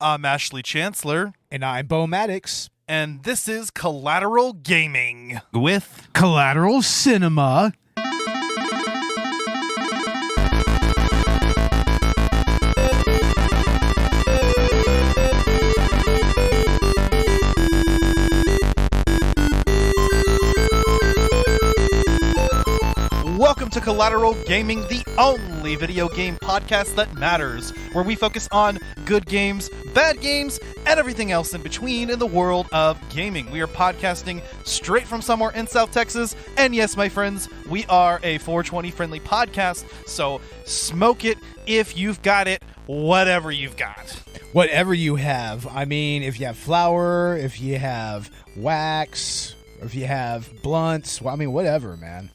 I'm Ashley Chancellor, And I'm Bo Maddox. and this is Collateral Gaming with Collateral Cinema. Welcome to Collateral Gaming, the only video game podcast that matters, where we focus on good games, bad games, and everything else in between in the world of gaming. We are podcasting straight from somewhere in South Texas, and yes, my friends, we are a 420 friendly podcast, so smoke it if you've got it, whatever you've got. Whatever you have. I mean, if you have flour, if you have wax, if you have blunts, well, I mean, whatever, man.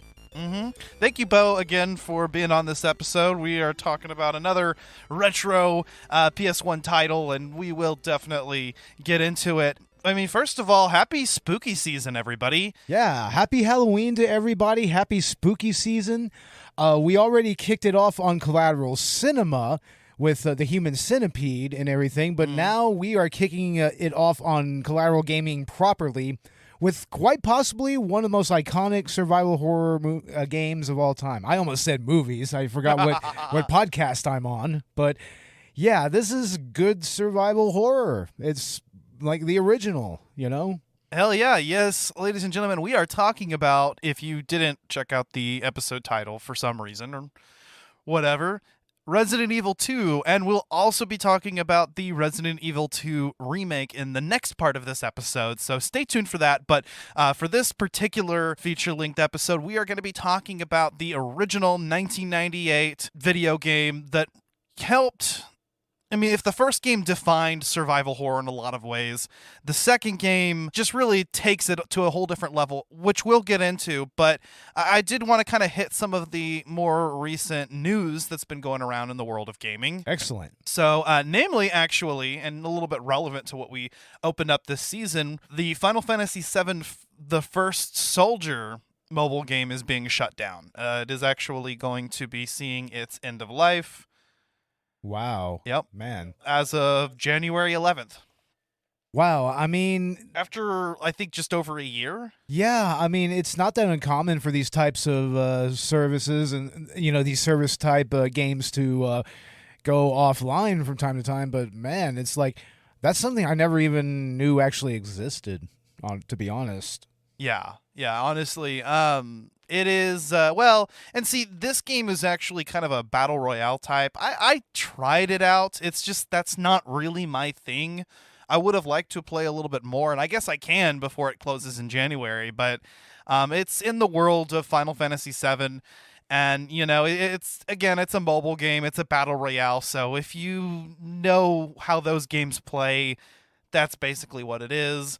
Thank you, Bo, again for being on this episode. We are talking about another retro PS1 title, and we will definitely get into it. I mean, first of all, happy spooky season, everybody. Yeah, happy Halloween to everybody. Happy spooky season. We already kicked it off on Collateral Cinema with the Human Centipede and everything, but now we are kicking it off on Collateral Gaming properly with quite possibly one of the most iconic survival horror games of all time. I almost said movies. I forgot what podcast I'm on. But yeah, this is good survival horror. It's like the original, you know? Hell yeah, yes, ladies and gentlemen, we are talking about, if you didn't check out the episode title for some reason or whatever, Resident Evil 2, and we'll also be talking about the Resident Evil 2 remake in the next part of this episode, so stay tuned for that. But for this particular feature-length episode, we are going to be talking about the original 1998 video game that helped... I mean, if the first game defined survival horror in a lot of ways, the second game just really takes it to a whole different level, which we'll get into. But I did want to kind of hit some of the more recent news that's been going around in the world of gaming. Excellent. So, namely, actually, and a little bit relevant to what we opened up this season, the Final Fantasy VII The First Soldier mobile game is being shut down. It is actually going to be seeing its end of life. Wow. Yep. Man. As of January 11th. Wow. I mean... After, I think, just over a year? Yeah. I mean, it's not that uncommon for these types of services and, you know, these service type games to go offline from time to time. But, man, it's like, that's something I never even knew actually existed, to be honest. Yeah. Yeah, honestly. It is, well, and see, this game is actually kind of a battle royale type. I tried it out. It's just, that's not really my thing. I would have liked to play a little bit more, and I guess I can before it closes in January, but it's in the world of Final Fantasy VII, and, you know, it's a mobile game. It's a battle royale, so if you know how those games play, that's basically what it is.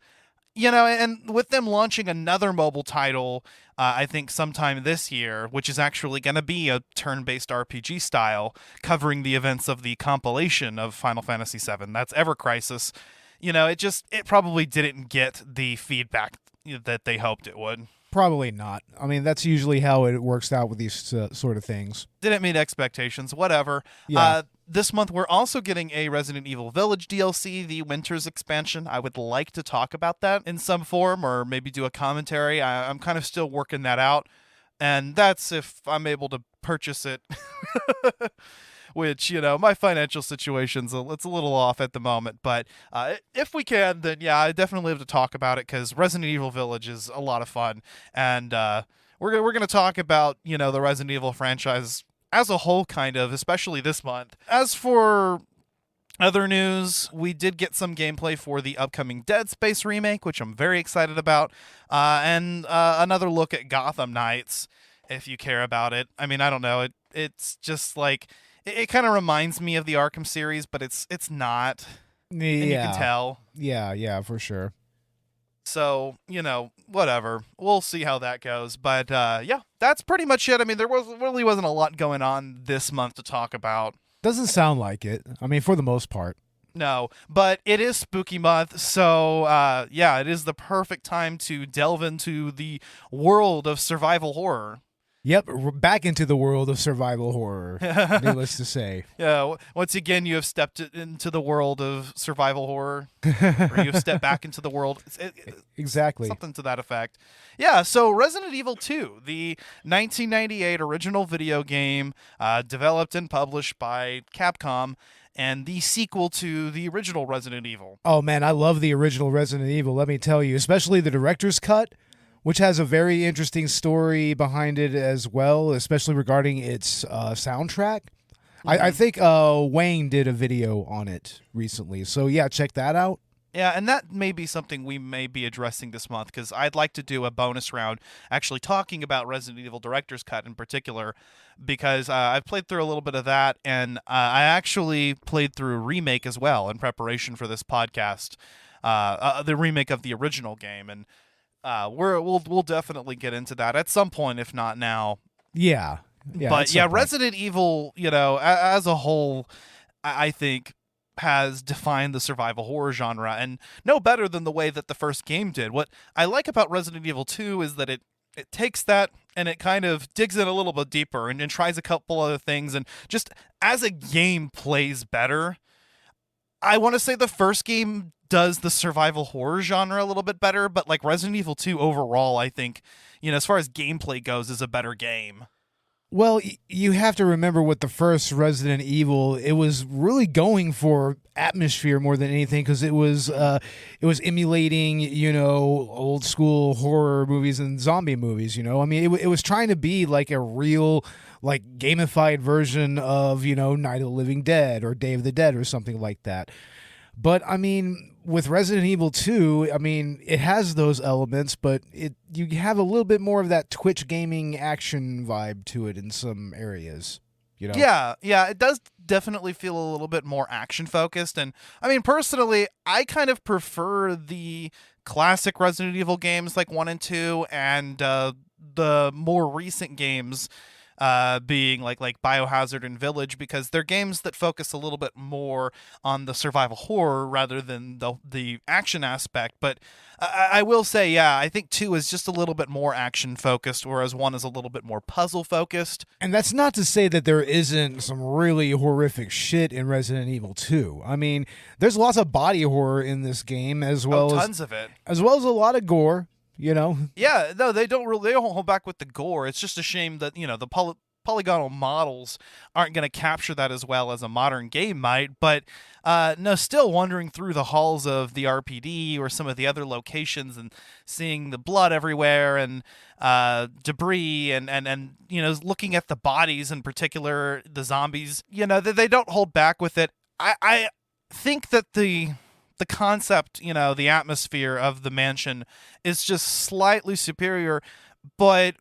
You know, and with them launching another mobile title, I think sometime this year, which is actually going to be a turn-based RPG style, covering the events of the compilation of Final Fantasy VII, that's Ever Crisis, you know, it probably didn't get the feedback that they hoped it would. Probably not. I mean, that's usually how it works out with these sort of things. Didn't meet expectations, whatever. Yeah. This month, we're also getting a Resident Evil Village DLC, the Winter's expansion. I would like to talk about that in some form or maybe do a commentary. I'm kind of still working that out, and that's if I'm able to purchase it, which, you know, my financial situation's it's a little off at the moment. But if we can, then yeah, I definitely have to talk about it because Resident Evil Village is a lot of fun, and we're gonna talk about, you know, the Resident Evil franchise as a whole, kind of, especially this month. As for other news, we did get some gameplay for the upcoming Dead Space remake, which I'm very excited about, and another look at Gotham Knights, if you care about it. I mean, I don't know, it's just like, it kind of reminds me of the Arkham series, but it's not, and you can tell. Yeah, for sure. So, you know, whatever. We'll see how that goes. But, yeah, that's pretty much it. I mean, there really wasn't a lot going on this month to talk about. Doesn't sound like it. I mean, for the most part. No, but it is spooky month, so, yeah, it is the perfect time to delve into the world of survival horror. Yep, back into the world of survival horror, needless to say. Yeah, once again, you have stepped into the world of survival horror, or you have stepped back into the world. Exactly. Something to that effect. Yeah, so Resident Evil 2, the 1998 original video game, developed and published by Capcom, and the sequel to the original Resident Evil. Oh man, I love the original Resident Evil, let me tell you, especially the director's cut, which has a very interesting story behind it as well, especially regarding its soundtrack. I think Wayne did a video on it recently, so yeah, check that out. Yeah, and that may be something we may be addressing this month, because I'd like to do a bonus round actually talking about Resident Evil Director's Cut in particular, because I've played through a little bit of that, and I actually played through a remake as well in preparation for this podcast, the remake of the original game, and we'll definitely get into that at some point, if not now. Yeah. But yeah, Resident Evil, as a whole, I think has defined the survival horror genre, and no better than the way that the first game did. What I like about Resident Evil 2 is that it takes that and it kind of digs in a little bit deeper and tries a couple other things, and just as a game plays better. I want to say the first game does the survival horror genre a little bit better, but like Resident Evil 2 overall, I think, as far as gameplay goes, is a better game. Well, you have to remember with the first Resident Evil, it was really going for atmosphere more than anything, because it was emulating, old school horror movies and zombie movies. I mean, it was trying to be like a real, like, gamified version of Night of the Living Dead or Day of the Dead or something like that. But I mean, with Resident Evil 2, I mean, it has those elements, but you have a little bit more of that Twitch gaming action vibe to it in some areas. Yeah, it does definitely feel a little bit more action focused, and I mean, personally, I kind of prefer the classic Resident Evil games like 1 and 2, and the more recent games being like BioHazard and Village, because they're games that focus a little bit more on the survival horror rather than the action aspect. But I will say, yeah, I think 2 is just a little bit more action focused, whereas 1 is a little bit more puzzle focused. And that's not to say that there isn't some really horrific shit in Resident Evil 2. I mean, there's lots of body horror in this game, as well tons of it, as well as a lot of gore. Yeah, no, they don't hold back with the gore. It's just a shame that the polygonal models aren't going to capture that as well as a modern game might. But no, still wandering through the halls of the RPD or some of the other locations and seeing the blood everywhere and debris and looking at the bodies, in particular the zombies, they don't hold back with it. I think that the concept, the atmosphere of the mansion is just slightly superior, but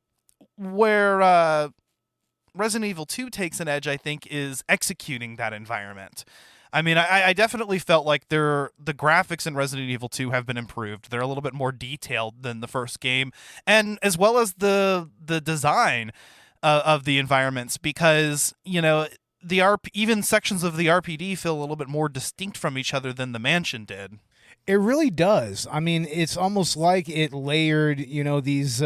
where Resident Evil 2 takes an edge, I think, is executing that environment. I mean, I definitely felt like the graphics in Resident Evil 2 have been improved. They're a little bit more detailed than the first game, and as well as the design of the environments, because, even sections of the RPD feel a little bit more distinct from each other than the mansion did. It really does. I mean, it's almost like it layered, these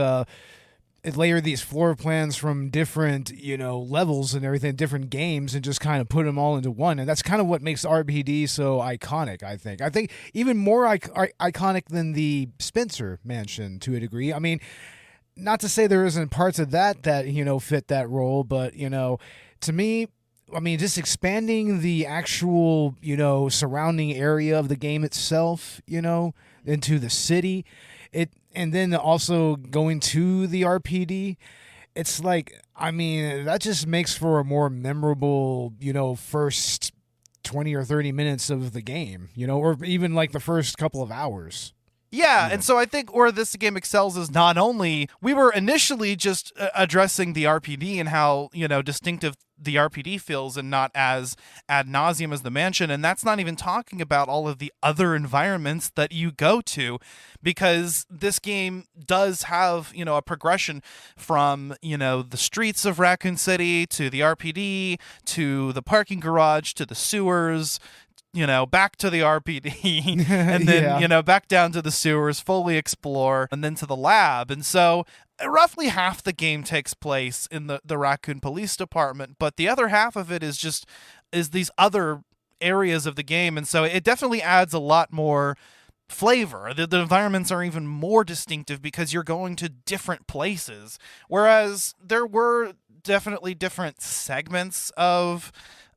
floor plans from different, levels and everything, different games, and just kind of put them all into one. And that's kind of what makes RPD so iconic, I think. I think even more iconic than the Spencer Mansion to a degree. I mean, not to say there isn't parts of that fit that role, but, to me, I mean, just expanding the actual, surrounding area of the game itself, into the city, and then also going to the RPD, it's like, I mean, that just makes for a more memorable, first 20 or 30 minutes of the game, or even like the first couple of hours. Yeah, and so I think where this game excels is not only, we were initially just addressing the RPD and how, distinctive the RPD feels and not as ad nauseum as the mansion, and that's not even talking about all of the other environments that you go to, because this game does have, a progression from, the streets of Raccoon City to the RPD to the parking garage to the sewers, back to the RPD and then, Yeah. back down to the sewers, fully explore, and then to the lab. And so roughly half the game takes place in the Raccoon Police Department, but the other half of it is these other areas of the game. And so it definitely adds a lot more flavor. The environments are even more distinctive because you're going to different places. Whereas there were definitely different segments of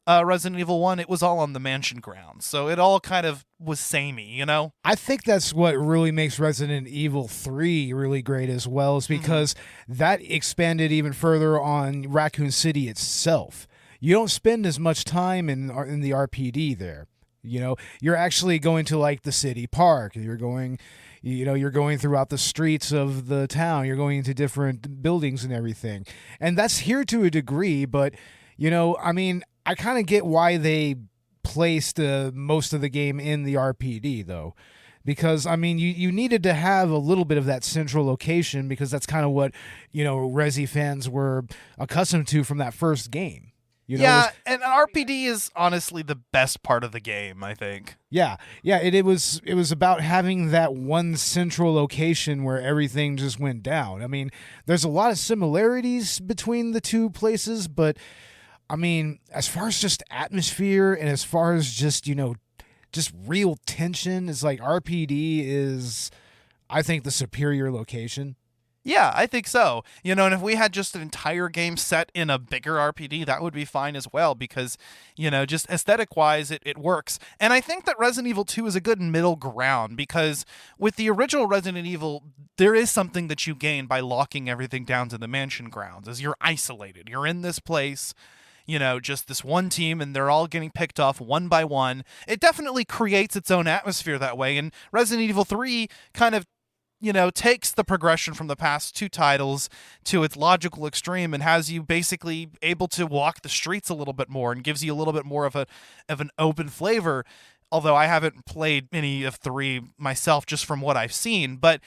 Resident Evil 1, it was all on the mansion grounds. So it all kind of was samey, I think that's what really makes Resident Evil 3 really great as well, is because that expanded even further on Raccoon City itself. You don't spend as much time in the RPD there. You're actually going to like the city park. You're going throughout the streets of the town. You're going into different buildings and everything. And that's here to a degree, but I kind of get why they placed most of the game in the RPD, though. Because, you needed to have a little bit of that central location, because that's kind of what, Resi fans were accustomed to from that first game. And RPD is honestly the best part of the game, I think. Yeah. It was about having that one central location where everything just went down. There's a lot of similarities between the two places, but as far as just atmosphere and as far as just real tension, it's like RPD is, I think, the superior location. Yeah, I think so. And if we had just an entire game set in a bigger RPD, that would be fine as well, because, just aesthetic-wise, it works. And I think that Resident Evil 2 is a good middle ground, because with the original Resident Evil, there is something that you gain by locking everything down to the mansion grounds, as you're isolated. You're in this place, just this one team, and they're all getting picked off one by one. It definitely creates its own atmosphere that way, and Resident Evil 3 kind of takes the progression from the past two titles to its logical extreme and has you basically able to walk the streets a little bit more and gives you a little bit more of an open flavor. Although I haven't played any of 3 myself, just from what I've seen. But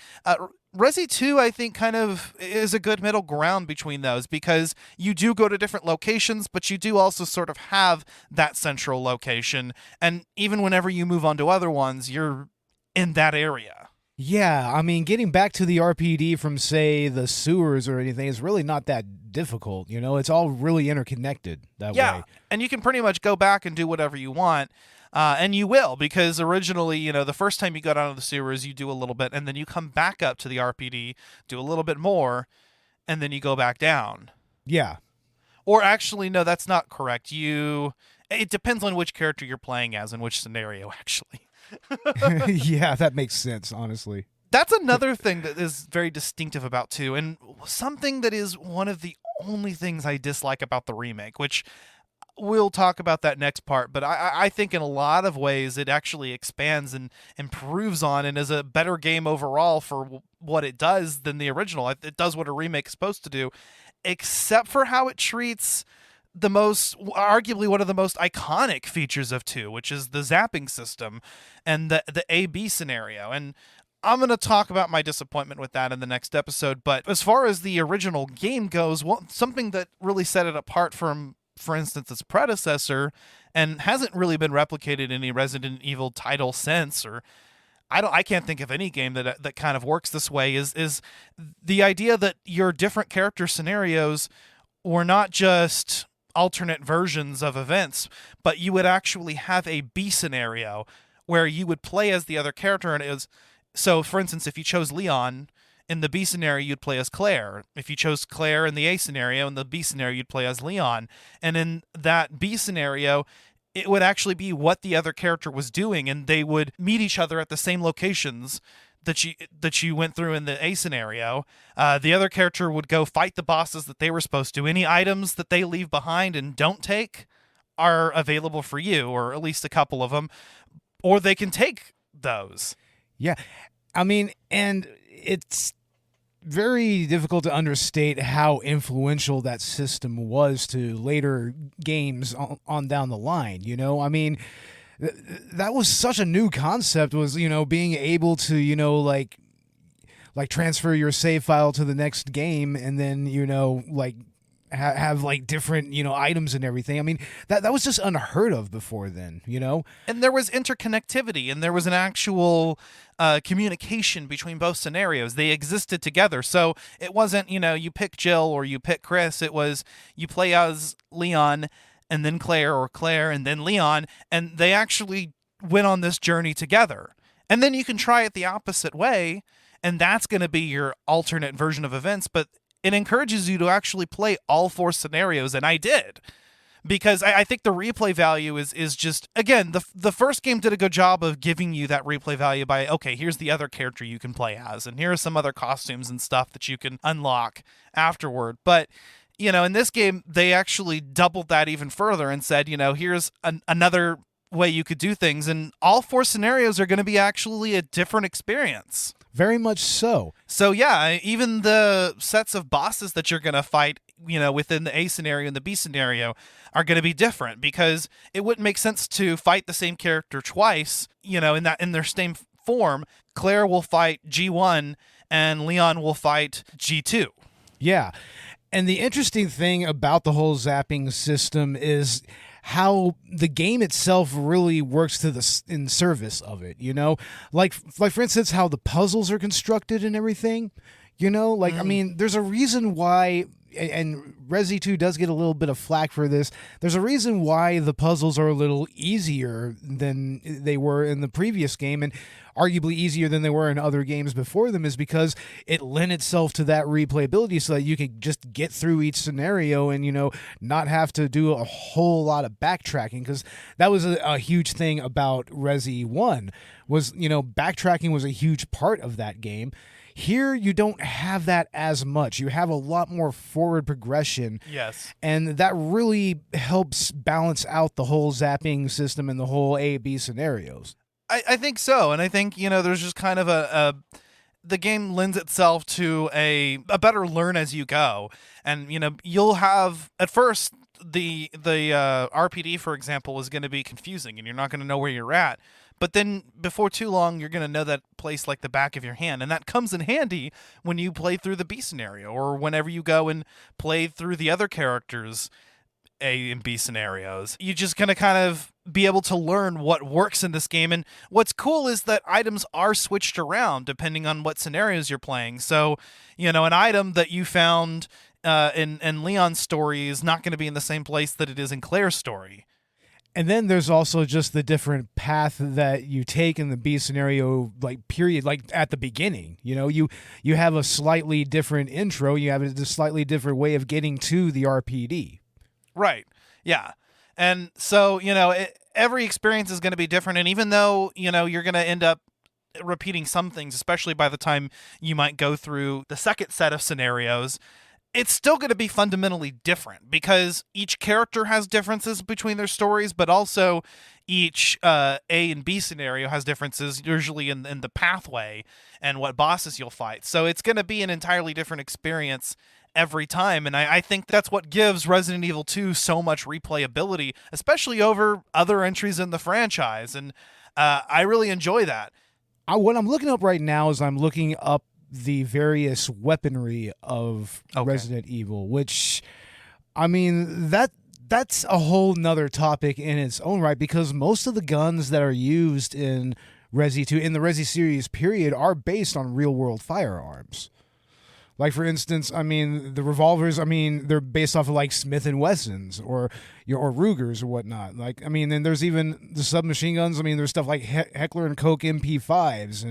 Resi 2, I think, kind of is a good middle ground between those, because you do go to different locations, but you do also sort of have that central location. And even whenever you move on to other ones, you're in that area. Yeah, getting back to the RPD from, say, the sewers or anything is really not that difficult. It's all really interconnected that way. Yeah, and you can pretty much go back and do whatever you want. And you will, because originally, the first time you go down to the sewers, you do a little bit, and then you come back up to the RPD, do a little bit more, and then you go back down. Yeah. Or actually, no, that's not correct. It depends on which character you're playing as and which scenario, actually. Yeah, that makes sense, honestly. That's another thing that is very distinctive about 2, and something that is one of the only things I dislike about the remake, which we'll talk about that next part, but I think in a lot of ways it actually expands and improves on and is a better game overall for what it does than the original. It does what a remake is supposed to do, except for how it treats arguably one of the most iconic features of 2, which is the zapping system and the A-B scenario. And I'm going to talk about my disappointment with that in the next episode, but as far as the original game goes, something that really set it apart from, for instance, its predecessor, and hasn't really been replicated in any Resident Evil title since, or I can't think of any game that kind of works this way, is the idea that your different character scenarios were not just alternate versions of events, but you would actually have a B scenario where you would play as the other character. And it was, so for instance, if you chose Leon in the B scenario, you'd play as Claire. If you chose Claire in the A scenario, in the B scenario, you'd play as Leon. And in that B scenario, it would actually be what the other character was doing, and they would meet each other at the same locations that you went through in the A scenario. The other character would go fight the bosses that they were supposed to. Any items that they leave behind and don't take are available for you, or at least a couple of them, or they can take those. Yeah, and it's very difficult to understate how influential that system was to later games on down the line. That was such a new concept, was, being able to, like transfer your save file to the next game and then, have like different, items and everything. I mean, that was just unheard of before then, And there was interconnectivity, and there was an actual communication between both scenarios. They existed together. So it wasn't, you pick Jill or you pick Chris. It was you play as Leon and then Claire, or Claire and then Leon, and they actually went on this journey together. And then you can try it the opposite way, and that's going to be your alternate version of events, but it encourages you to actually play all 4 scenarios, and I did. Because I think the replay value is just, again, the first game did a good job of giving you that replay value by, okay, here's the other character you can play as, and here are some other costumes and stuff that you can unlock afterward. But, in this game, they actually doubled that even further and said, here's another way you could do things, and all 4 scenarios are going to be actually a different experience. Very much so. So yeah, even the sets of bosses that you're going to fight, within the A scenario and the B scenario are going to be different, because it wouldn't make sense to fight the same character twice, in their same form. Claire will fight G1 and Leon will fight G2. Yeah. And the interesting thing about the whole zapping system is how the game itself really works in service of it, like for instance, how the puzzles are constructed and everything, I mean, there's a reason why, and Resi 2 does get a little bit of flack for this. There's a reason why the puzzles are a little easier than they were in the previous game, and arguably easier than they were in other games before them, is because it lent itself to that replayability so that you could just get through each scenario and, not have to do a whole lot of backtracking, because that was a huge thing about Resi 1 was, backtracking was a huge part of that game. Here, you don't have that as much. You have a lot more forward progression. Yes. And that really helps balance out the whole zapping system and the whole A-B scenarios. I think so. And I think, there's just kind of the game lends itself to a better learn as you go. And, you'll have, at first, the RPD, for example, is going to be confusing, and you're not going to know where you're at. But then before too long, you're going to know that place like the back of your hand. And that comes in handy when you play through the B scenario, or whenever you go and play through the other characters' A and B scenarios. You're just going to kind of be able to learn what works in this game. And what's cool is that items are switched around depending on what scenarios you're playing. So, an item that you found in Leon's story is not going to be in the same place that it is in Claire's story. And then there's also just the different path that you take in the B scenario, period, at the beginning. You have a slightly different intro. You have a slightly different way of getting to the RPD. Right. Yeah. And so, every experience is going to be different. And even though, you're going to end up repeating some things, especially by the time you might go through the second set of scenarios, it's still going to be fundamentally different, because each character has differences between their stories, but also each A and B scenario has differences, usually in the pathway and what bosses you'll fight. So it's going to be an entirely different experience every time, and I think that's what gives Resident Evil 2 so much replayability, especially over other entries in the franchise, and I really enjoy that. What I'm looking up right now is I'm looking up the various weaponry of Resident Evil, which, I mean, that's a whole nother topic in its own right, because most of the guns that are used in Resi 2, in the Resi series period, are based on real-world firearms. Like, for instance, I mean, the revolvers, they're based off of, Smith & Wessons or Rugers or whatnot. And there's even the submachine guns. There's stuff like Heckler & Koch MP5s,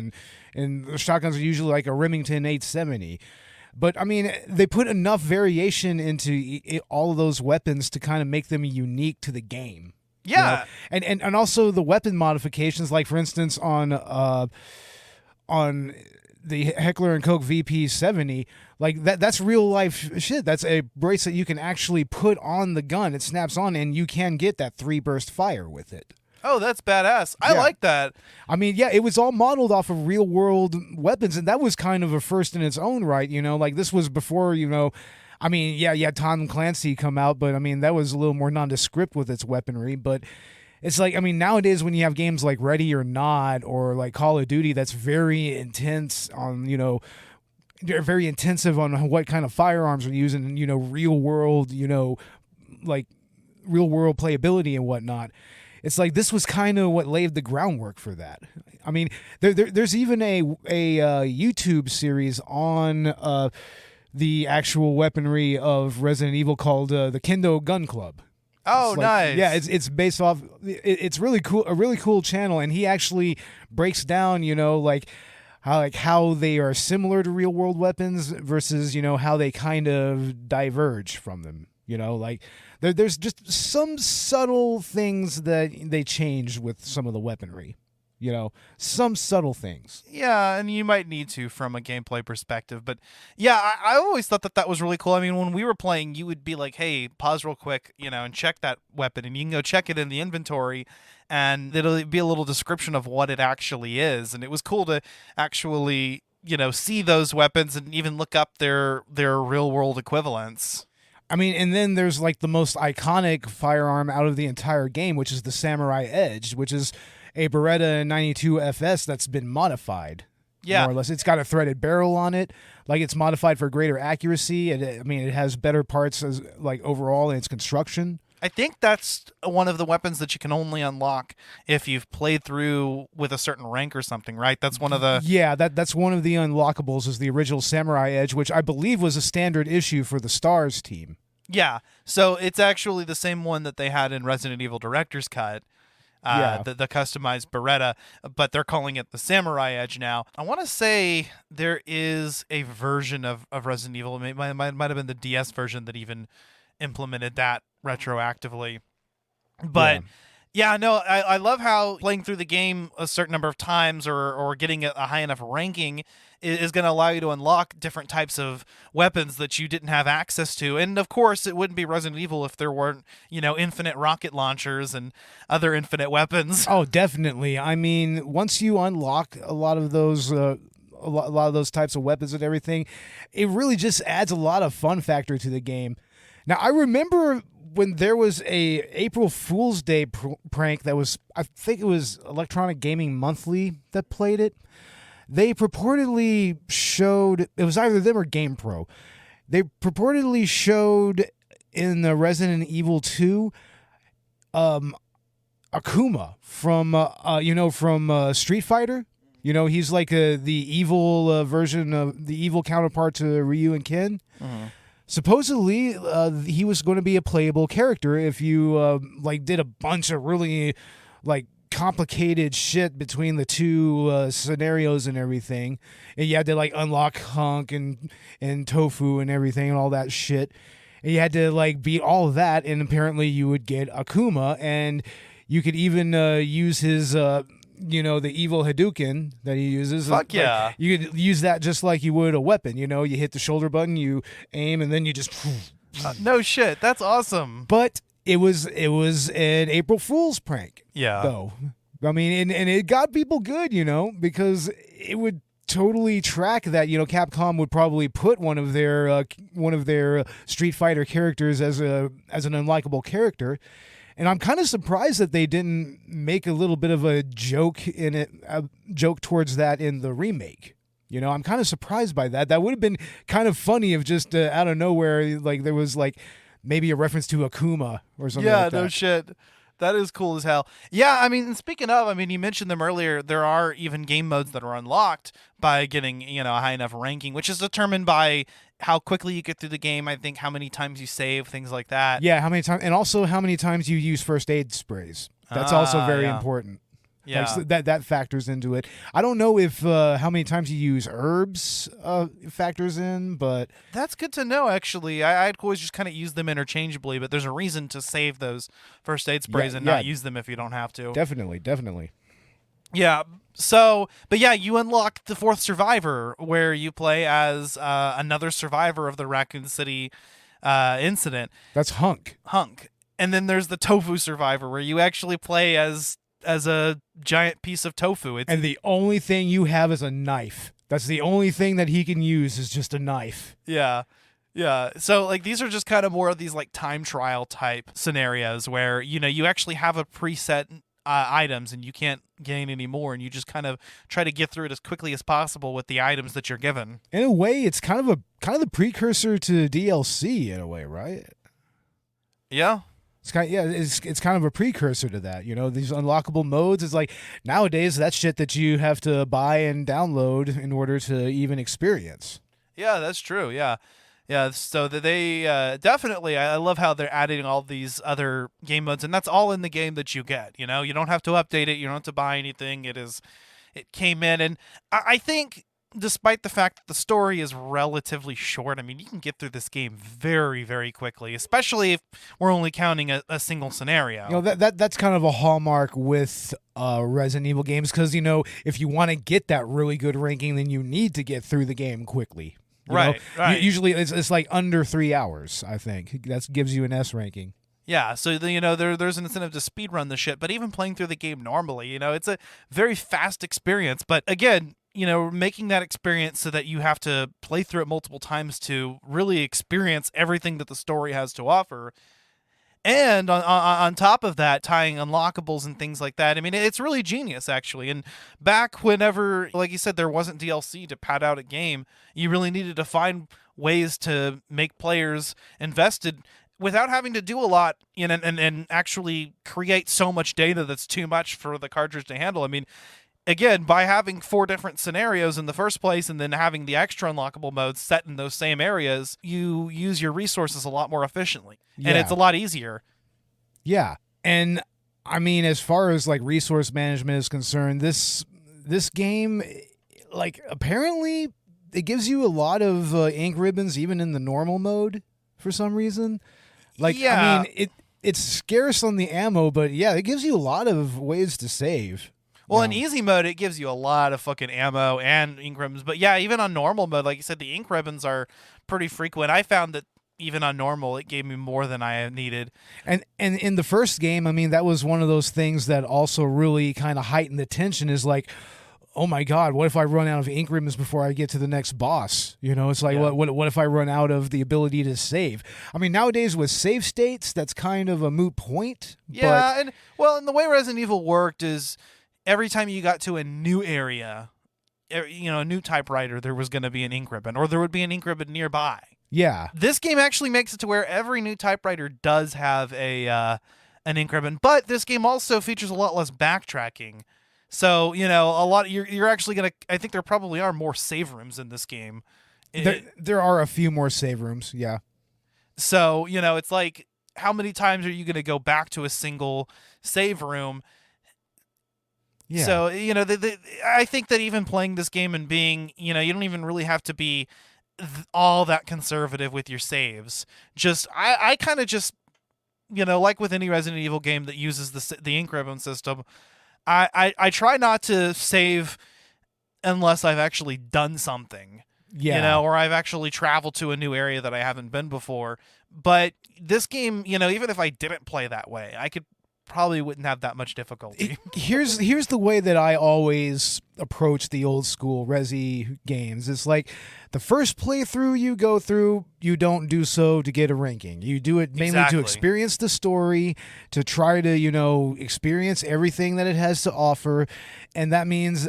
and the shotguns are usually like a Remington 870. But, they put enough variation into all of those weapons to kind of make them unique to the game. Yeah. And also the weapon modifications, like, for instance, on the Heckler & Koch VP70, that's real life shit. That's a bracelet you can actually put on the gun. It snaps on, and you can get that 3-burst fire with it. Oh, that's badass. I like that. It was all modeled off of real world weapons, and that was kind of a first in its own right. This was before, Tom Clancy come out, but that was a little more nondescript with its weaponry. But it's nowadays when you have games like Ready or Not or like Call of Duty, that's very intense on, they're very intensive on what kind of firearms are used and, real world, like real world playability and whatnot. It's like this was kind of what laid the groundwork for that. I mean, there's even a YouTube series on the actual weaponry of Resident Evil called the Kendo Gun Club. Oh, nice. Yeah, it's based off. It's really cool. A really cool channel, and he actually breaks down, how they are similar to real world weapons versus how they kind of diverge from them. There's just some subtle things that they change with some of the weaponry. Some subtle things. Yeah, and you might need to from a gameplay perspective. But yeah, I always thought that was really cool. I mean, when we were playing, you would be like, hey, pause real quick, and check that weapon. And you can go check it in the inventory, and it'll be a little description of what it actually is. And it was cool to actually, see those weapons and even look up their real-world equivalents. I mean, and then there's like the most iconic firearm out of the entire game, which is the Samurai Edge, which is a Beretta 92 FS that's been modified. Yeah. More or less. It's got a threaded barrel on it. Like, it's modified for greater accuracy. It has better parts as like overall in its construction. I think that's one of the weapons that you can only unlock if you've played through with a certain rank or something, right? That's one of the... Yeah, that's one of the unlockables is the original Samurai Edge, which I believe was a standard issue for the Stars team. Yeah, so it's actually the same one that they had in Resident Evil Director's Cut. The customized Beretta, but they're calling it the Samurai Edge now. I want to say there is a version of Resident Evil. It might have been the DS version that even implemented that retroactively. But yeah, no, I love how playing through the game a certain number of times or getting a high enough ranking is going to allow you to unlock different types of weapons that you didn't have access to. And of course, it wouldn't be Resident Evil if there weren't, infinite rocket launchers and other infinite weapons. Oh, definitely. I mean, once you unlock a lot of those types of weapons and everything, it really just adds a lot of fun factor to the game. Now, I remember when there was a April Fool's Day prank that was, I think it was Electronic Gaming Monthly that played it. They purportedly showed, it was either them or GamePro. They purportedly showed in the Resident Evil 2 Akuma from Street Fighter. He's like the evil version of the evil counterpart to Ryu and Ken. Mm-hmm. Supposedly, he was going to be a playable character if you did a bunch of really complicated shit between the two scenarios and everything, and you had to unlock Hunk and Tofu and everything and all that shit, and you had to beat all of that, and apparently you would get Akuma, and you could even use his the evil Hadouken that he uses. Fuck yeah. You could use that just like you would a weapon. You hit the shoulder button, you aim, and then you just no shit, that's awesome. But it was an April Fool's prank. Yeah. Though. I mean, and it got people good, because it would totally track that, Capcom would probably put one of their Street Fighter characters as an unlikable character. And I'm kind of surprised that they didn't make a little bit of a joke in it, a joke towards that in the remake. I'm kind of surprised by that. That would have been kind of funny if just out of nowhere, there was maybe a reference to Akuma or something like that. Yeah, no shit. That is cool as hell. Yeah, I mean, speaking of, you mentioned them earlier. There are even game modes that are unlocked by getting, a high enough ranking, which is determined by how quickly you get through the game. I think how many times you save, things like that. Yeah, how many times, and also how many times you use first aid sprays. That's also very important. Yeah, so that factors into it. I don't know if how many times you use herbs factors in, but that's good to know. Actually, I'd always just kind of use them interchangeably, but there's a reason to save those first aid sprays and not use them if you don't have to. Definitely. Yeah. So, but yeah, you unlock the fourth survivor, where you play as another survivor of the Raccoon City incident. That's Hunk. And then there's the Tofu survivor, where you actually play as a giant piece of tofu. And the only thing you have is a knife. That's the only thing that he can use is just a knife. Yeah. So these are just kind of more of these time trial type scenarios where, you actually have a preset items, and you can't gain any more, and you just kind of try to get through it as quickly as possible with the items that you're given. In a way, it's kind of the precursor to DLC in a way, right? Yeah. It's kind of a precursor to that, these unlockable modes. It's like nowadays that's shit that you have to buy and download in order to even experience. Yeah, that's true. Yeah. Yeah, so they definitely, I love how they're adding all these other game modes, and that's all in the game that you get. You don't have to update it, you don't have to buy anything. It came in, and I think, despite the fact that the story is relatively short, I mean, you can get through this game very, very quickly, especially if we're only counting a single scenario. That's kind of a hallmark with Resident Evil games, because if you want to get that really good ranking, then you need to get through the game quickly. Right. Usually it's like under 3 hours, I think. That gives you an S ranking. Yeah, so there's an incentive to speedrun the shit, but even playing through the game normally, it's a very fast experience. But again, making that experience so that you have to play through it multiple times to really experience everything that the story has to offer. And on top of that, tying unlockables and things like that. I mean, it's really genius, actually. And back whenever, like you said, there wasn't DLC to pad out a game, you really needed to find ways to make players invested without having to do a lot and actually create so much data that's too much for the cartridge to handle. I mean, again, by having 4 different scenarios in the first place and then having the extra unlockable modes set in those same areas, you use your resources a lot more efficiently. Yeah. And it's a lot easier. Yeah. And I mean, as far as like resource management is concerned, this game, like, apparently it gives you a lot of ink ribbons even in the normal mode for some reason. Like, yeah. I mean, it's scarce on the ammo, but yeah, it gives you a lot of ways to save. Well, in easy mode, it gives you a lot of fucking ammo and ink ribbons. But yeah, even on normal mode, like you said, the ink ribbons are pretty frequent. I found that even on normal, it gave me more than I needed. And in the first game, I mean, that was one of those things that also really kind of heightened the tension, is like, oh my God, what if I run out of ink ribbons before I get to the next boss? It's like, what if I run out of the ability to save? I mean, nowadays with save states, that's kind of a moot point. Yeah, and the way Resident Evil worked is, every time you got to a new area, a new typewriter, there was going to be an ink ribbon, or there would be an ink ribbon nearby. Yeah. This game actually makes it to where every new typewriter does have an ink ribbon, but this game also features a lot less backtracking. So, a lot, you're actually going to, I think there probably are more save rooms in this game. There are a few more save rooms, yeah. So, it's like, how many times are you going to go back to a single save room? Yeah. So, I think that even playing this game and being, you don't even really have to be all that conservative with your saves. I kind of just, like with any Resident Evil game that uses the ink ribbon system, I try not to save unless I've actually done something. Yeah. Or I've actually traveled to a new area that I haven't been before. But this game, even if I didn't play that way, I probably wouldn't have that much difficulty. Here's the way that I always approach the old school Resi games. It's like the first playthrough you go through, you don't do so to get a ranking. You do it mainly to experience the story, to try to, experience everything that it has to offer. And that means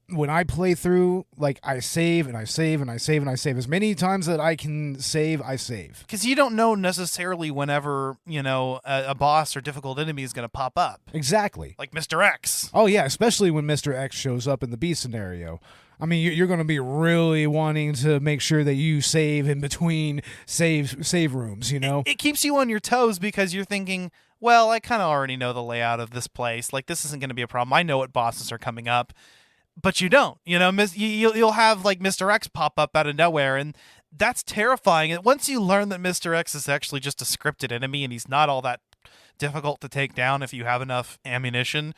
when I play through, like, I save and I save and I save and I save as many times that I can save, I save. Because you don't know necessarily whenever, a boss or difficult enemy is going to pop up. Exactly. Like Mr. X. Oh, yeah, especially when Mr. X shows up in the B scenario. I mean, you're going to be really wanting to make sure that you save in between save rooms, It keeps you on your toes because you're thinking, well, I kind of already know the layout of this place. Like, this isn't going to be a problem. I know what bosses are coming up. But you don't, you'll have like Mr. X pop up out of nowhere, and that's terrifying. And once you learn that Mr. X is actually just a scripted enemy and he's not all that difficult to take down if you have enough ammunition.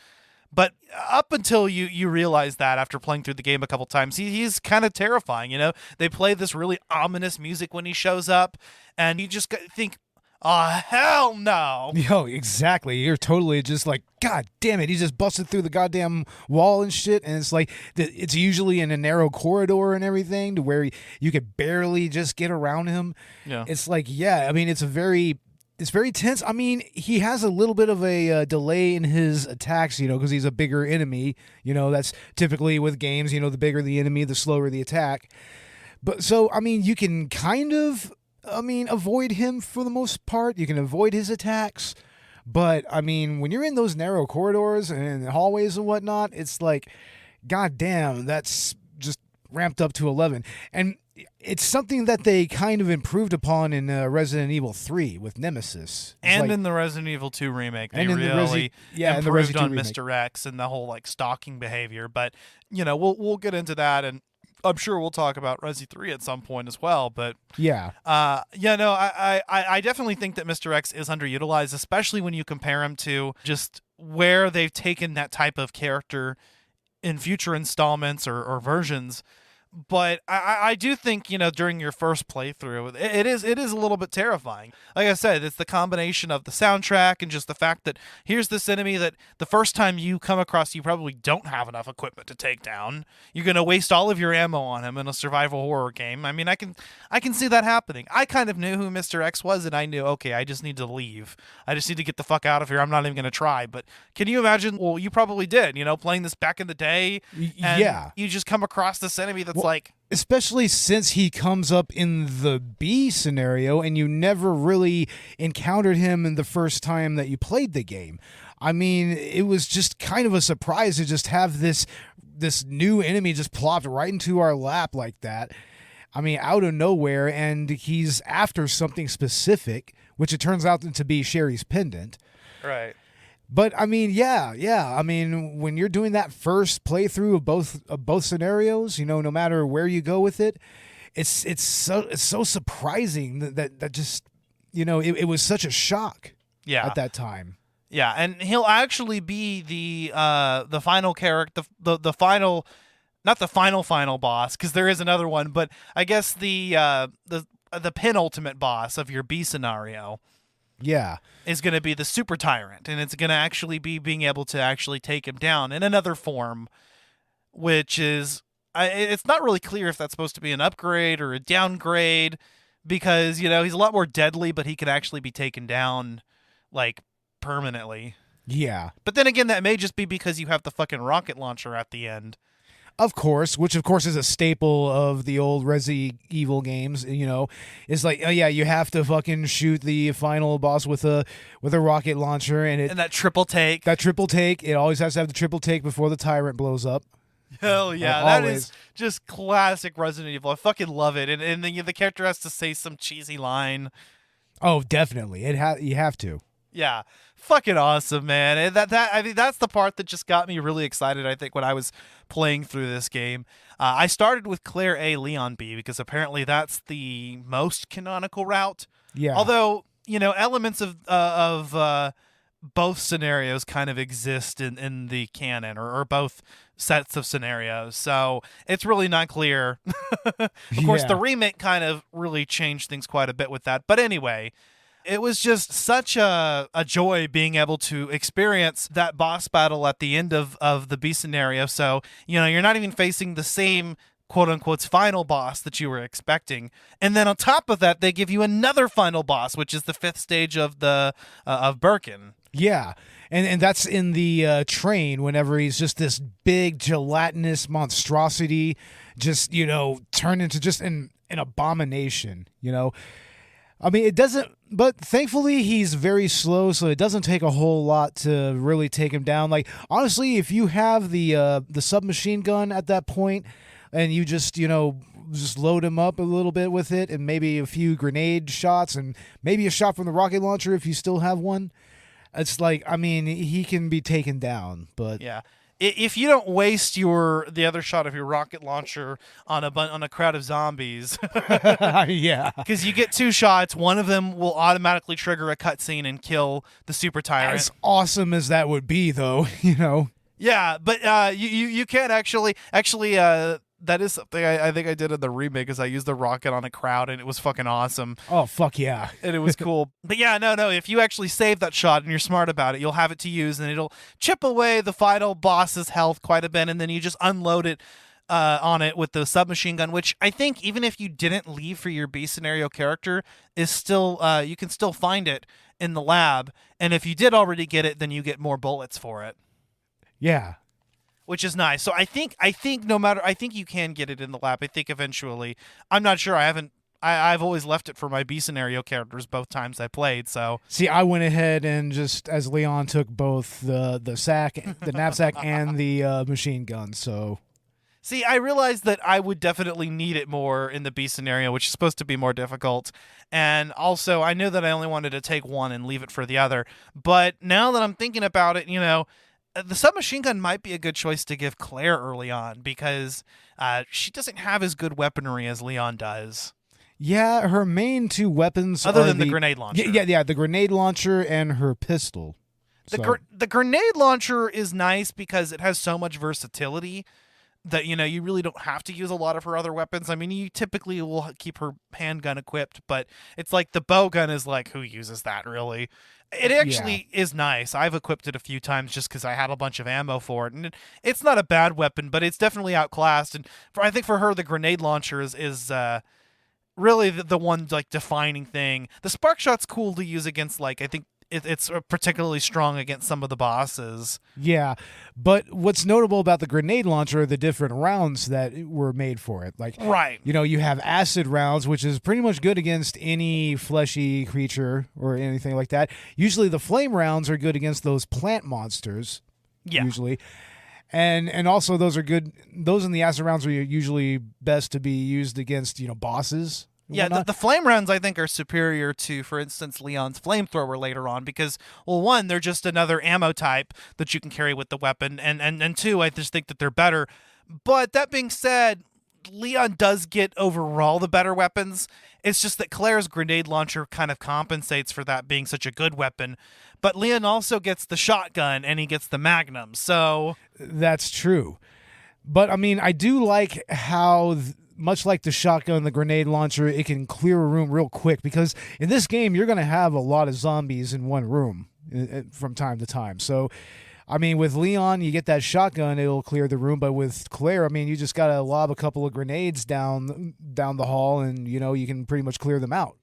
But up until you realize that after playing through the game a couple times, he's kind of terrifying. They play this really ominous music when he shows up, and you just think, oh, hell no. Yo, exactly. You're totally just like, God damn it. He just busted through the goddamn wall and shit. And it's like, it's usually in a narrow corridor and everything to where you could barely just get around him. Yeah. It's like, yeah, I mean, it's a very It's very tense. I mean, he has a little bit of a delay in his attacks, because he's a bigger enemy. That's typically with games, the bigger the enemy, the slower the attack. But so, I mean, you can kind of, avoid him for the most part. You can avoid his attacks. But, I mean, when you're in those narrow corridors and hallways and whatnot, it's like, God damn, that's just ramped up to 11. And it's something that they kind of improved upon in Resident Evil 3 with Nemesis. And in the Resident Evil 2 remake, they really improved on Mr. X and the whole stalking behavior. But, we'll get into that, and I'm sure we'll talk about Resi 3 at some point as well. But I definitely think that Mr. X is underutilized, especially when you compare him to just where they've taken that type of character in future installments or versions. But I do think, during your first playthrough, it is a little bit terrifying. Like I said, it's the combination of the soundtrack and just the fact that here's this enemy that the first time you come across, you probably don't have enough equipment to take down. You're going to waste all of your ammo on him in a survival horror game. I mean, I can see that happening. I kind of knew who Mr. X was, and I knew, okay, I just need to leave. I just need to get the fuck out of here. I'm not even going to try. But can you imagine? Well, you probably did, playing this back in the day. And you just come across this enemy that's especially since he comes up in the B scenario and you never really encountered him in the first time that you played the game. I mean, it was just kind of a surprise to just have this new enemy just plopped right into our lap like that. I mean, out of nowhere, and he's after something specific, which it turns out to be Sherry's pendant. Right. But I mean, yeah. I mean, when you're doing that first playthrough of both scenarios, no matter where you go with it, it's so surprising that just it was such a shock. Yeah. At that time. Yeah, and he'll actually be the final character, the final, not the final boss, because there is another one, but I guess the penultimate boss of your B scenario. Yeah. Is going to be the Super Tyrant, and it's going to actually be being able to actually take him down in another form, which is, it's not really clear if that's supposed to be an upgrade or a downgrade, because, he's a lot more deadly, but he can actually be taken down, permanently. Yeah. But then again, that may just be because you have the fucking rocket launcher at the end. Of course, which of course is a staple of the old Resi Evil games. It's like, oh yeah, you have to fucking shoot the final boss with a rocket launcher, and that triple take. It always has to have the triple take before the tyrant blows up. Hell yeah, that is just classic Resident Evil. I fucking love it, and the character has to say some cheesy line. Oh, definitely, you have to. Yeah, fucking awesome, man. And I think that's the part that just got me really excited, I think, when I was playing through this game. I started with Claire A, Leon B, because apparently that's the most canonical route. Yeah. Although, elements of both scenarios kind of exist in the canon, or both sets of scenarios. So it's really not clear. Of course, the remake kind of really changed things quite a bit with that. But anyway, it was just such a joy being able to experience that boss battle at the end of the B scenario. So, you're not even facing the same quote-unquote final boss that you were expecting. And then on top of that, they give you another final boss, which is the 5th stage of of Birkin. Yeah, and that's in the train whenever he's just this big gelatinous monstrosity, just, turned into just an abomination, I mean, it doesn't, but thankfully he's very slow, so it doesn't take a whole lot to really take him down. Honestly, if you have the submachine gun at that point, and you just load him up a little bit with it, and maybe a few grenade shots, and maybe a shot from the rocket launcher if you still have one, it's he can be taken down. But yeah. If you don't waste the other shot of your rocket launcher on a crowd of zombies, yeah, because you get 2 shots, one of them will automatically trigger a cutscene and kill the Super Tyrant. As awesome as that would be, though, Yeah, but you can't actually. That is something I think I did in the remake, is I used the rocket on a crowd, and it was fucking awesome. Oh, fuck yeah. And it was cool. But yeah, no, if you actually save that shot and you're smart about it, you'll have it to use, and it'll chip away the final boss's health quite a bit, and then you just unload it on it with the submachine gun, which I think even if you didn't leave for your B scenario character, is still you can still find it in the lab, and if you did already get it, then you get more bullets for it, Yeah. which is nice. So I think no matter, I think you can get it in the lab. I think eventually. I'm not sure. I've always left it for my B scenario characters both times I played. So See, I went ahead and just as Leon took both the knapsack, and the machine gun. So see, I realized that I would definitely need it more in the B scenario, which is supposed to be more difficult. And also, I knew that I only wanted to take one and leave it for the other. But now that I'm thinking about it, the submachine gun might be a good choice to give Claire early on because she doesn't have as good weaponry as Leon does. yeah, her main two weapons Other are than the grenade launcher. Yeah, the grenade launcher and her pistol. The grenade launcher is nice because it has so much versatility that you really don't have to use a lot of her other weapons. I mean, you typically will keep her handgun equipped, but it's like the bow gun is like, who uses that really? It actually is nice. I've equipped it a few times just because I had a bunch of ammo for it, and it's not a bad weapon, but it's definitely outclassed. And I think for her, the grenade launcher is really the one like defining thing. The spark shot's cool to use against I think it's particularly strong against some of the bosses. Yeah, but what's notable about the grenade launcher are the different rounds that were made for it. Right. You have acid rounds, which is pretty much good against any fleshy creature or anything like that. Usually the flame rounds are good against those plant monsters. Yeah. Usually. And also those are good. Those in the acid rounds are usually best to be used against, bosses. Yeah, the flame rounds I think are superior to, for instance, Leon's flamethrower later on because, well, one, they're just another ammo type that you can carry with the weapon, and two, I just think that they're better. But that being said, Leon does get overall the better weapons. It's just that Claire's grenade launcher kind of compensates for that being such a good weapon. But Leon also gets the shotgun and he gets the magnum, so... That's true. But, I mean, I do like how... much like the shotgun, the grenade launcher, it can clear a room real quick because in this game, you're going to have a lot of zombies in one room from time to time. So, I mean, with Leon, you get that shotgun, it'll clear the room. But with Claire, I mean, you just got to lob a couple of grenades down the hall and, you can pretty much clear them out.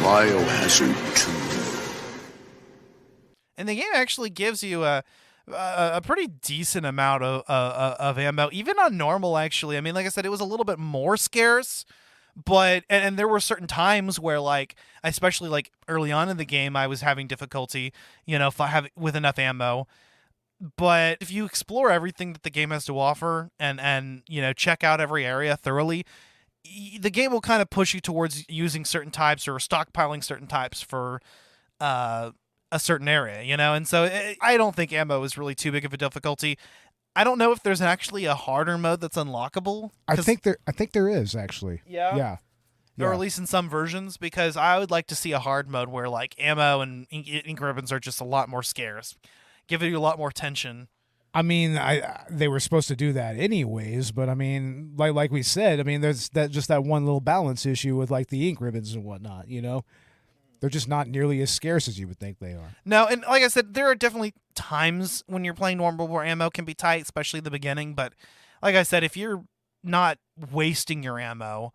BIOHAZARD 2. And the game actually gives you a pretty decent amount of ammo, even on normal, actually. I mean, like I said, it was a little bit more scarce, but and there were certain times where, especially early on in the game, I was having difficulty, with enough ammo. But if you explore everything that the game has to offer and check out every area thoroughly, the game will kind of push you towards using certain types or stockpiling certain types for a certain area, and so I don't think ammo is really too big of a difficulty. I don't know if there's actually a harder mode that's unlockable. I think there is actually. Yeah. Yeah. Or at least in some versions, because I would like to see a hard mode where ammo and ink ribbons are just a lot more scarce, giving you a lot more tension. I mean, they were supposed to do that anyways, but I mean, like we said, I mean, there's that one little balance issue with the ink ribbons and whatnot. They're just not nearly as scarce as you would think they are. No, and like I said, there are definitely times when you're playing normal where ammo can be tight, especially at the beginning. But like I said, if you're not wasting your ammo,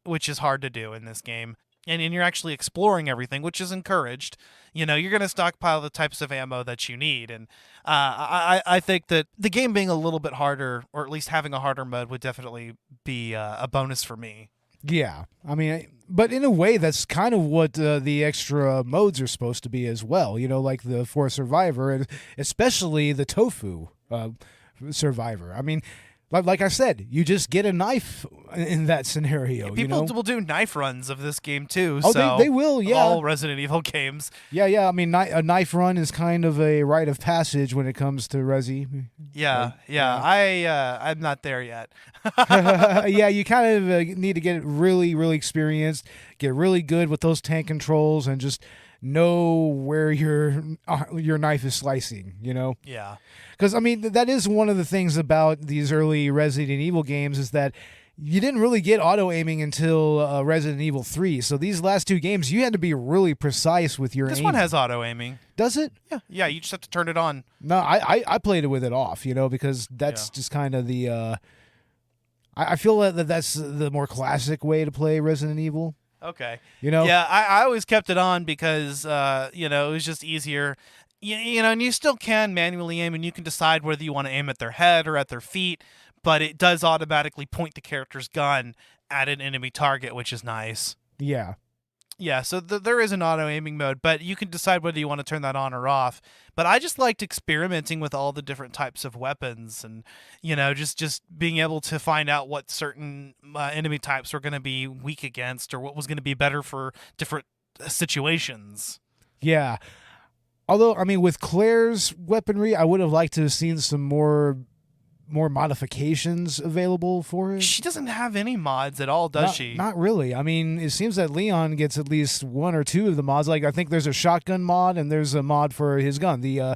which is hard to do in this game, and you're actually exploring everything, which is encouraged, you're going to stockpile the types of ammo that you need. And I think that the game being a little bit harder, or at least having a harder mode, would definitely be a bonus for me. Yeah, I mean, but in a way, that's kind of what the extra modes are supposed to be as well. Like the For Survivor, and especially the Tofu Survivor. I mean, like I said, you just get a knife in that scenario. People will do knife runs of this game too. Oh, so they will, yeah. All Resident Evil games. Yeah. I mean, a knife run is kind of a rite of passage when it comes to Resi. Yeah. I'm not there yet. Yeah, you kind of need to get really, really experienced, get really good with those tank controls, and just know where your knife is slicing, you know? Yeah. Because, I mean, that is one of the things about these early Resident Evil games is that you didn't really get auto-aiming until Resident Evil 3. So these last two games, you had to be really precise with your This aim. one has auto-aiming. Does it? Yeah. Yeah, you just have to turn it on. No, I played it with it off, you know, because that's just kind of the... I feel that that's the more classic way to play Resident Evil. Okay. You know? Yeah, I always kept it on because, it was just easier. And you still can manually aim, and you can decide whether you want to aim at their head or at their feet, but it does automatically point the character's gun at an enemy target, which is nice. Yeah. Yeah, so there is an auto-aiming mode, but you can decide whether you want to turn that on or off. But I just liked experimenting with all the different types of weapons and, just being able to find out what certain enemy types were going to be weak against or what was going to be better for different situations. Yeah. Although, I mean, with Claire's weaponry, I would have liked to have seen some more modifications available for it. She doesn't have any mods at all, does she? Not really. I mean, it seems that Leon gets at least one or two of the mods. Like, I think there's a shotgun mod and there's a mod for his gun, the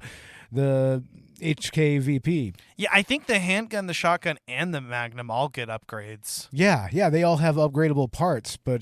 HKVP. Yeah, I think the handgun, the shotgun, and the Magnum all get upgrades. Yeah, they all have upgradable parts, but,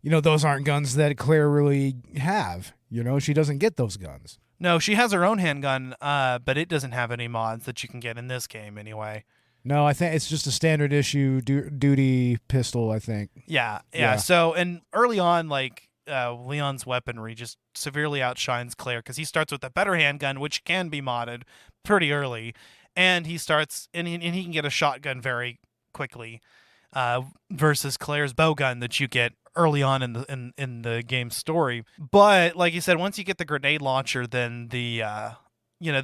those aren't guns that Claire really have. She doesn't get those guns. No, she has her own handgun, but it doesn't have any mods that you can get in this game anyway. No, I think it's just a standard issue duty pistol, I think. Yeah. So, and early on, Leon's weaponry just severely outshines Claire because he starts with a better handgun, which can be modded pretty early, and he can get a shotgun very quickly, versus Claire's bowgun that you get early on in the game's story. But like you said, once you get the grenade launcher, then the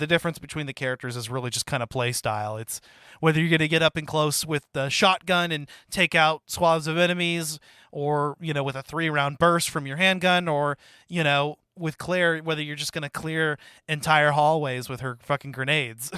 difference between the characters is really just kind of play style. It's whether you're going to get up and close with the shotgun and take out swaths of enemies, or with a 3-round burst from your handgun, or with Claire, whether you're just going to clear entire hallways with her fucking grenades.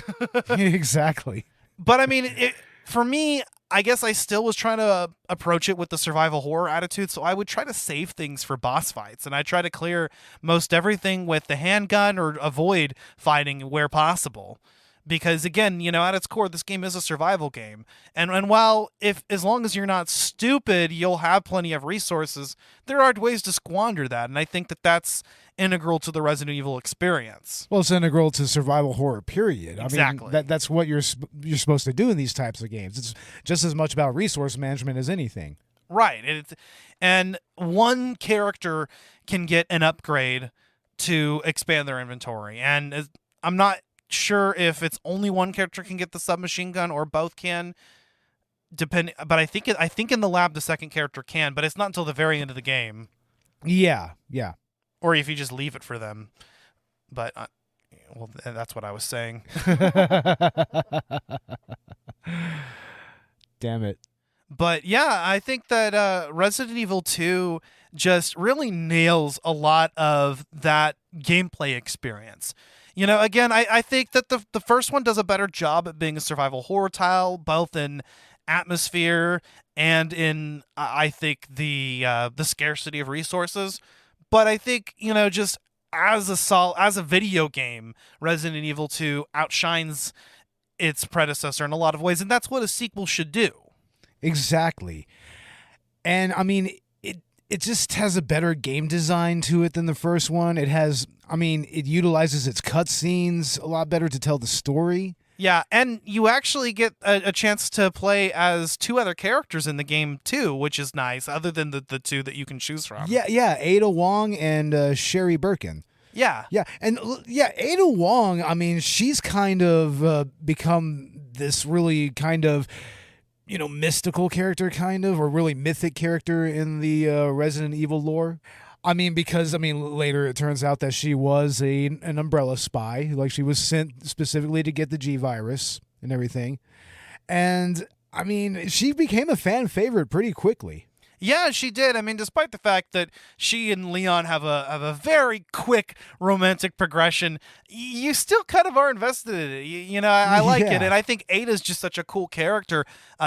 Exactly. But I mean, for me, I guess I still was trying to approach it with the survival horror attitude, so I would try to save things for boss fights, and I try to clear most everything with the handgun or avoid fighting where possible. Because again, at its core, this game is a survival game. And while as long as you're not stupid, you'll have plenty of resources, there are ways to squander that, and I think that that's integral to the Resident Evil experience. Well, it's integral to survival horror, period. Exactly. I mean, that's what you're supposed to do in these types of games. It's just as much about resource management as anything. Right. And one character can get an upgrade to expand their inventory. And I'm not sure if it's only one character can get the submachine gun or both can. But I think in the lab the second character can, but it's not until the very end of the game. Yeah. Or if you just leave it for them. But, that's what I was saying. Damn it. But yeah, I think that Resident Evil 2 just really nails a lot of that gameplay experience. Again, I think that the first one does a better job at being a survival horror tile, both in atmosphere and in, I think, the scarcity of resources. But I think, just as a video game, Resident Evil 2 outshines its predecessor in a lot of ways, and that's what a sequel should do. Exactly. And I mean, it just has a better game design to it than the first one. It utilizes its cutscenes a lot better to tell the story. Yeah, and you actually get a chance to play as two other characters in the game too, which is nice, other than the two that you can choose from. Yeah, Ada Wong and Sherry Birkin. Yeah. And Ada Wong, I mean, she's kind of become this really kind of, mystical character or really mythic character in the Resident Evil lore. I mean, because, later it turns out that she was an Umbrella spy. Like, she was sent specifically to get the G virus and everything. And, she became a fan favorite pretty quickly. Yeah, she did. I mean, despite the fact that she and Leon have a very quick romantic progression, you still kind of are invested in it. I like it, Yeah. and I think Ada's just such a cool character.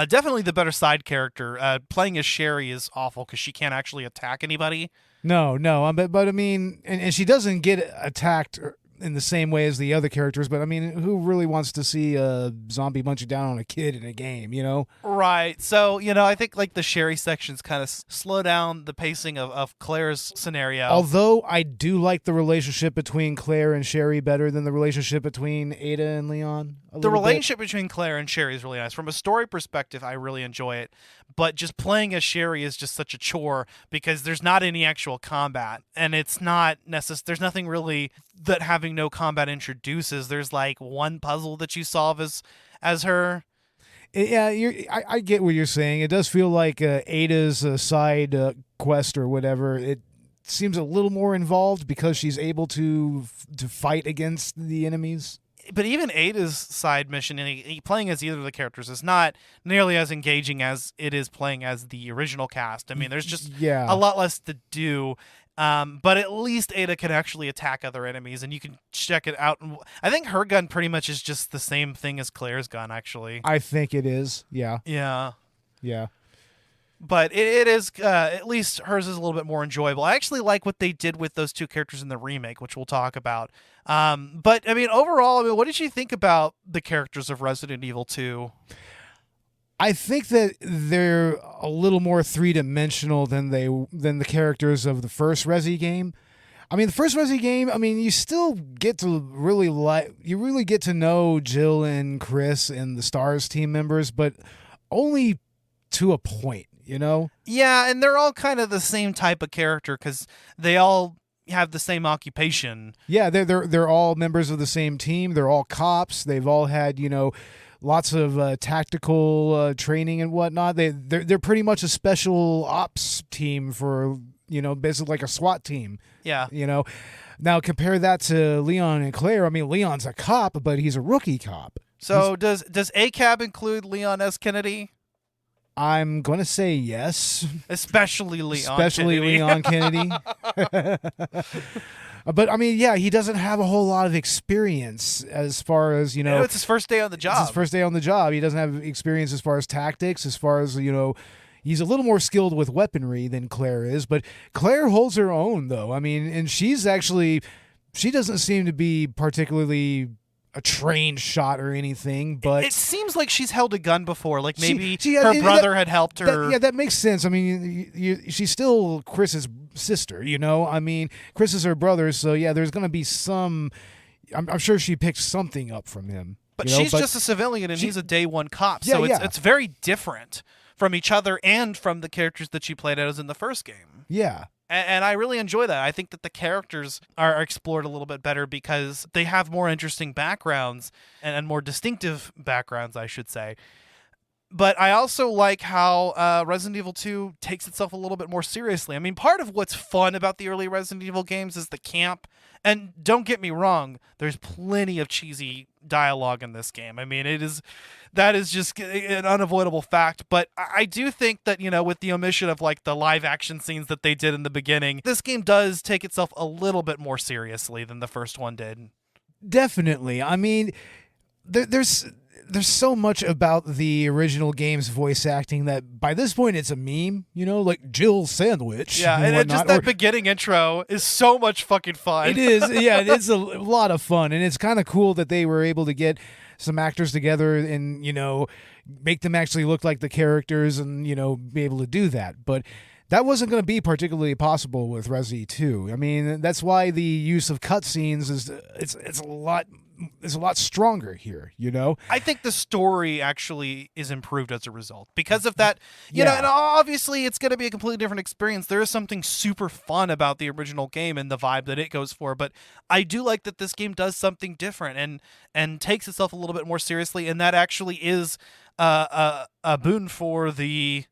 Definitely the better side character. Playing as Sherry is awful because she can't actually attack anybody. No, but I mean, and she doesn't get attacked in the same way as the other characters, but I mean, who really wants to see a zombie munching down on a kid in a game, you know? Right. So, I think like the Sherry sections kind of slow down the pacing of Claire's scenario. Although I do like the relationship between Claire and Sherry better than the relationship between Ada and Leon. The relationship between Claire and Sherry is really nice. From a story perspective, I really enjoy it. But just playing as Sherry is just such a chore because there's not any actual combat. And it's not there's nothing really that having no combat introduces. There's like one puzzle that you solve as her. Yeah, I get what you're saying. It does feel like Ada's side quest or whatever. It seems a little more involved because she's able to fight against the enemies. But even Ada's side mission, and playing as either of the characters, is not nearly as engaging as it is playing as the original cast. I mean, there's just a lot less to do. But at least Ada can actually attack other enemies, and you can check it out. I think her gun pretty much is just the same thing as Claire's gun, actually. I think it is. Yeah. Yeah. Yeah. But it is, at least hers is a little bit more enjoyable. I actually like what they did with those two characters in the remake, which we'll talk about. But, I mean, overall, what did you think about the characters of Resident Evil 2? I think that they're a little more three-dimensional than the characters of the first Resi game. I mean, the first Resi game, I mean, you still get to really get to know Jill and Chris and the STARS team members, but only to a point, you know? Yeah, and they're all kind of the same type of character because they all have the same occupation. Yeah, they're all members of the same team. They're all cops. They've all had, lots of tactical training and whatnot. They're pretty much a special ops team for, basically like a SWAT team. Yeah. Now compare that to Leon and Claire. I mean, Leon's a cop, but he's a rookie cop. So does ACAB include Leon S. Kennedy? I'm going to say yes. Especially Leon Kennedy. But, I mean, yeah, he doesn't have a whole lot of experience as far as, it's his first day on the job. It's his first day on the job. He doesn't have experience as far as tactics, as far as, he's a little more skilled with weaponry than Claire is. But Claire holds her own, though. I mean, and she doesn't seem to be particularly a trained shot or anything, but it seems like she's held a gun before. Like maybe her brother had helped her. That makes sense. I mean, she's still Chris's sister, I mean, Chris is her brother, so yeah, there's going to be some. I'm sure she picked something up from him. But she's just a civilian, and he's a day one cop, so it's very different from each other and from the characters that she played as in the first game. Yeah. And I really enjoy that. I think that the characters are explored a little bit better because they have more interesting backgrounds and more distinctive backgrounds, I should say. But I also like how Resident Evil 2 takes itself a little bit more seriously. I mean, part of what's fun about the early Resident Evil games is the camp. And don't get me wrong, there's plenty of cheesy dialogue in this game. I mean, that is just an unavoidable fact. But I do think that, with the omission of like the live action scenes that they did in the beginning, this game does take itself a little bit more seriously than the first one did. Definitely. I mean, there's so much about the original game's voice acting that by this point it's a meme, like Jill's sandwich. Yeah, and just that beginning intro is so much fucking fun. It is. Yeah, it's a lot of fun, and it's kind of cool that they were able to get some actors together and, make them actually look like the characters and, be able to do that. But that wasn't going to be particularly possible with Resi 2. I mean, that's why the use of cutscenes it's a lot stronger here, I think the story actually is improved as a result because of that. And obviously it's going to be a completely different experience. There is something super fun about the original game and the vibe that it goes for, but I do like that this game does something different and takes itself a little bit more seriously, and that actually is a boon for the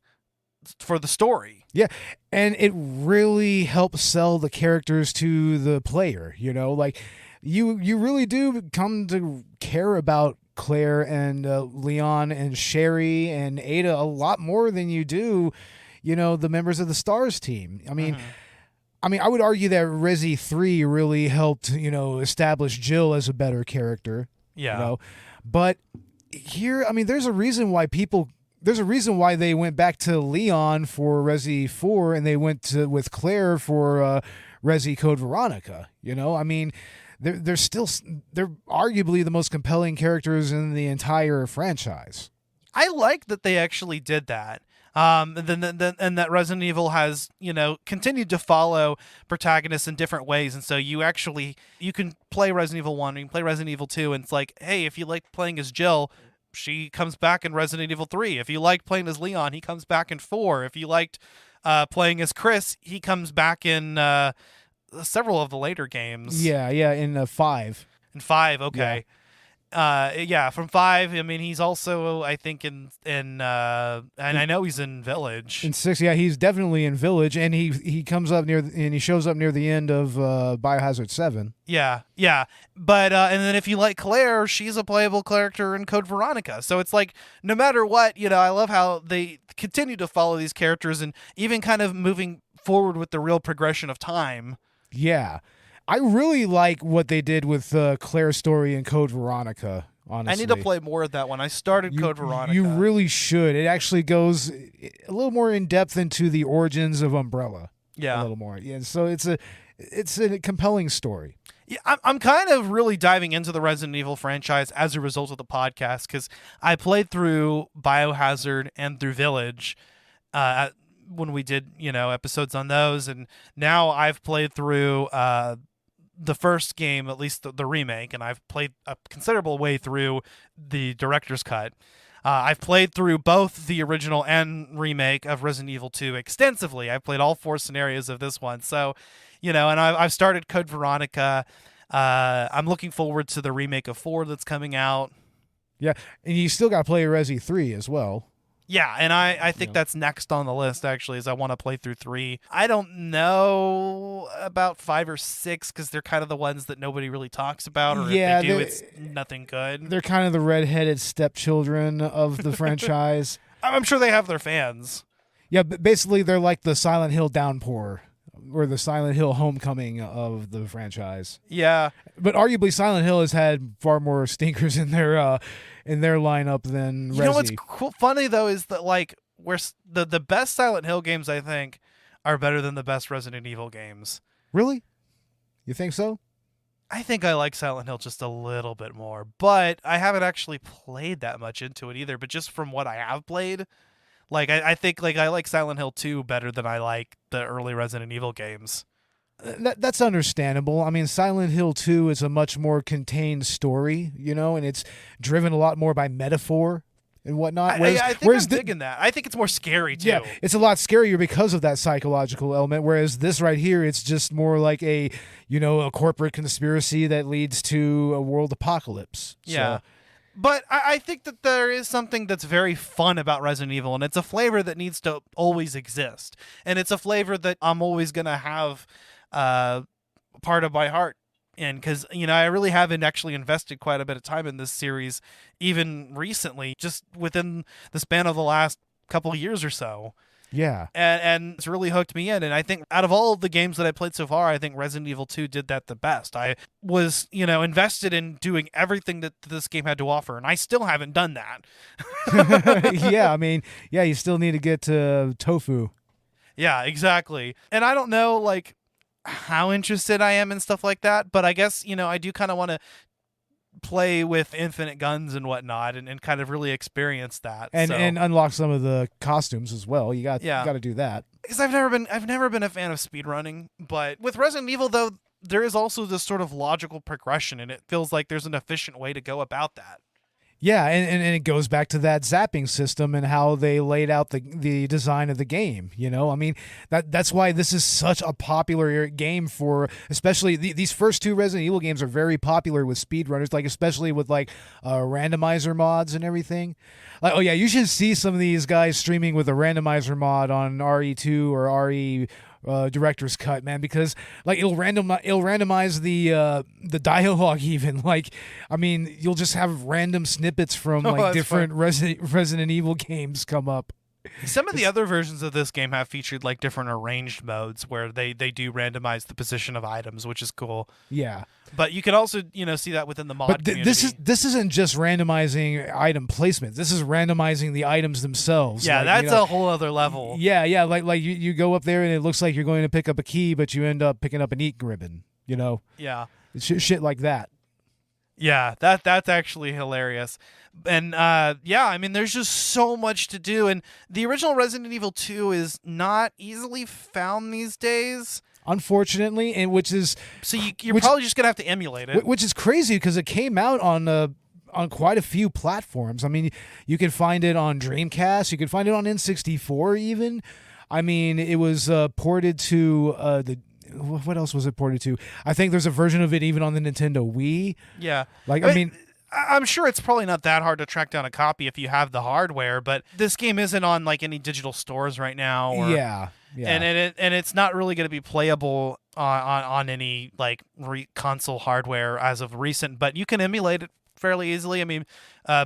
story. Yeah, and it really helps sell the characters to the player, like you really do come to care about Claire and Leon and Sherry and Ada a lot more than you do, the members of the Stars team. I mean, I would argue that Resi 3 really helped, establish Jill as a better character. Yeah. But here, there's a reason why they went back to Leon for Resi 4 and they went with Claire for Resi Code Veronica. They're arguably the most compelling characters in the entire franchise. I like that they actually did that. And that Resident Evil has, continued to follow protagonists in different ways. And so you can play Resident Evil 1, or you can play Resident Evil 2, and it's like, hey, if you like playing as Jill, she comes back in Resident Evil 3. If you liked playing as Leon, he comes back in 4. If you liked playing as Chris, he comes back in several of the later games. Yeah, in 5. In 5, okay. From 5. He's also, I think, in and I know he's in Village. In 6, he's definitely in Village, and he comes up he shows up near the end of Biohazard 7. Yeah. But and then if you like Claire, she's a playable character in Code Veronica. So it's like, no matter what, I love how they continue to follow these characters and even kind of moving forward with the real progression of time. Yeah. I really like what they did with Claire's story in Code Veronica, honestly. I need to play more of that one. I started Code Veronica. You really should. It actually goes a little more in depth into the origins of Umbrella. Yeah. A little more. Yeah, so it's a compelling story. Yeah, I'm kind of really diving into the Resident Evil franchise as a result of the podcast, because I played through Biohazard and through Village when we did, episodes on those, and now I've played through the first game, at least the remake, and I've played a considerable way through the director's cut. I've played through both the original and remake of Resident Evil 2 extensively. I've played all 4 scenarios of this one. So, and I've started Code Veronica. I'm looking forward to the remake of 4 that's coming out. Yeah, and you still got to play Resi 3 as well. Yeah, and I think that's next on the list, actually, is I want to play through 3. I don't know about 5 or 6, because they're kind of the ones that nobody really talks about, or if they do, it's nothing good. They're kind of the redheaded stepchildren of the franchise. I'm sure they have their fans. Yeah, but basically they're like the Silent Hill downpour, or the Silent Hill homecoming of the franchise. Yeah. But arguably Silent Hill has had far more stinkers in their lineup than Resi. You know what's funny though is that where the best Silent Hill games, I think, are better than the best Resident Evil games. Really? You think so? I think I like Silent Hill just a little bit more, but I haven't actually played that much into it either. But just from what I have played, I think I like Silent Hill 2 better than I like the early Resident Evil games. That's understandable. Silent Hill 2 is a much more contained story, and it's driven a lot more by metaphor and whatnot. I think I'm digging that. I think it's more scary, too. Yeah, it's a lot scarier because of that psychological element, whereas this right here, it's just more like a corporate conspiracy that leads to a world apocalypse. Yeah. But I think that there is something that's very fun about Resident Evil, and it's a flavor that needs to always exist. And it's a flavor that I'm always going to have part of my heart in, because I really haven't actually invested quite a bit of time in this series, even recently, just within the span of the last couple of years or so. Yeah. And it's really hooked me in. And I think out of all of the games that I played so far, I think Resident Evil 2 did that the best. I was, invested in doing everything that this game had to offer, and I still haven't done that. Yeah, you still need to get to Tofu. Yeah, exactly. And I don't know, how interested I am in stuff like that, but I guess, I do kind of want to play with infinite guns and whatnot, and kind of really experience that, and unlock some of the costumes as well. You got to do that, because I've never been a fan of speedrunning, but with Resident Evil though, there is also this sort of logical progression, and it feels like there's an efficient way to go about that. Yeah, and it goes back to that zapping system and how they laid out the design of the game. That's why this is such a popular game for, especially these first 2 Resident Evil games are very popular with speedrunners, especially with randomizer mods and everything. You should see some of these guys streaming with a randomizer mod on RE2 or RE director's cut, man, because it'll randomize the dialogue even. You'll just have random snippets from different Resident Evil games come up. Some of the other versions of this game have featured like different arranged modes where they do randomize the position of items, which is cool. Yeah. But you can also, see that within the mod community. This isn't just randomizing item placement. This is randomizing the items themselves. Yeah, like, that's a whole other level. Yeah. Like you go up there and it looks like you're going to pick up a key, but you end up picking up an ink ribbon. Yeah. Shit like that. Yeah, that's actually hilarious. And there's just so much to do. And the original Resident Evil 2 is not easily found these days. Unfortunately, and which is so you're probably just gonna have to emulate it, which is crazy because it came out on quite a few platforms. I mean, you can find it on Dreamcast, you can find it on N64 even. I mean, it was ported to what else was it ported to? I think there's a version of it even on the Nintendo Wii. Yeah, I mean, I'm sure it's probably not that hard to track down a copy if you have the hardware, but this game isn't on like any digital stores right now. Yeah. And it's not really going to be playable on any like console hardware as of recent, but you can emulate it fairly easily. I mean,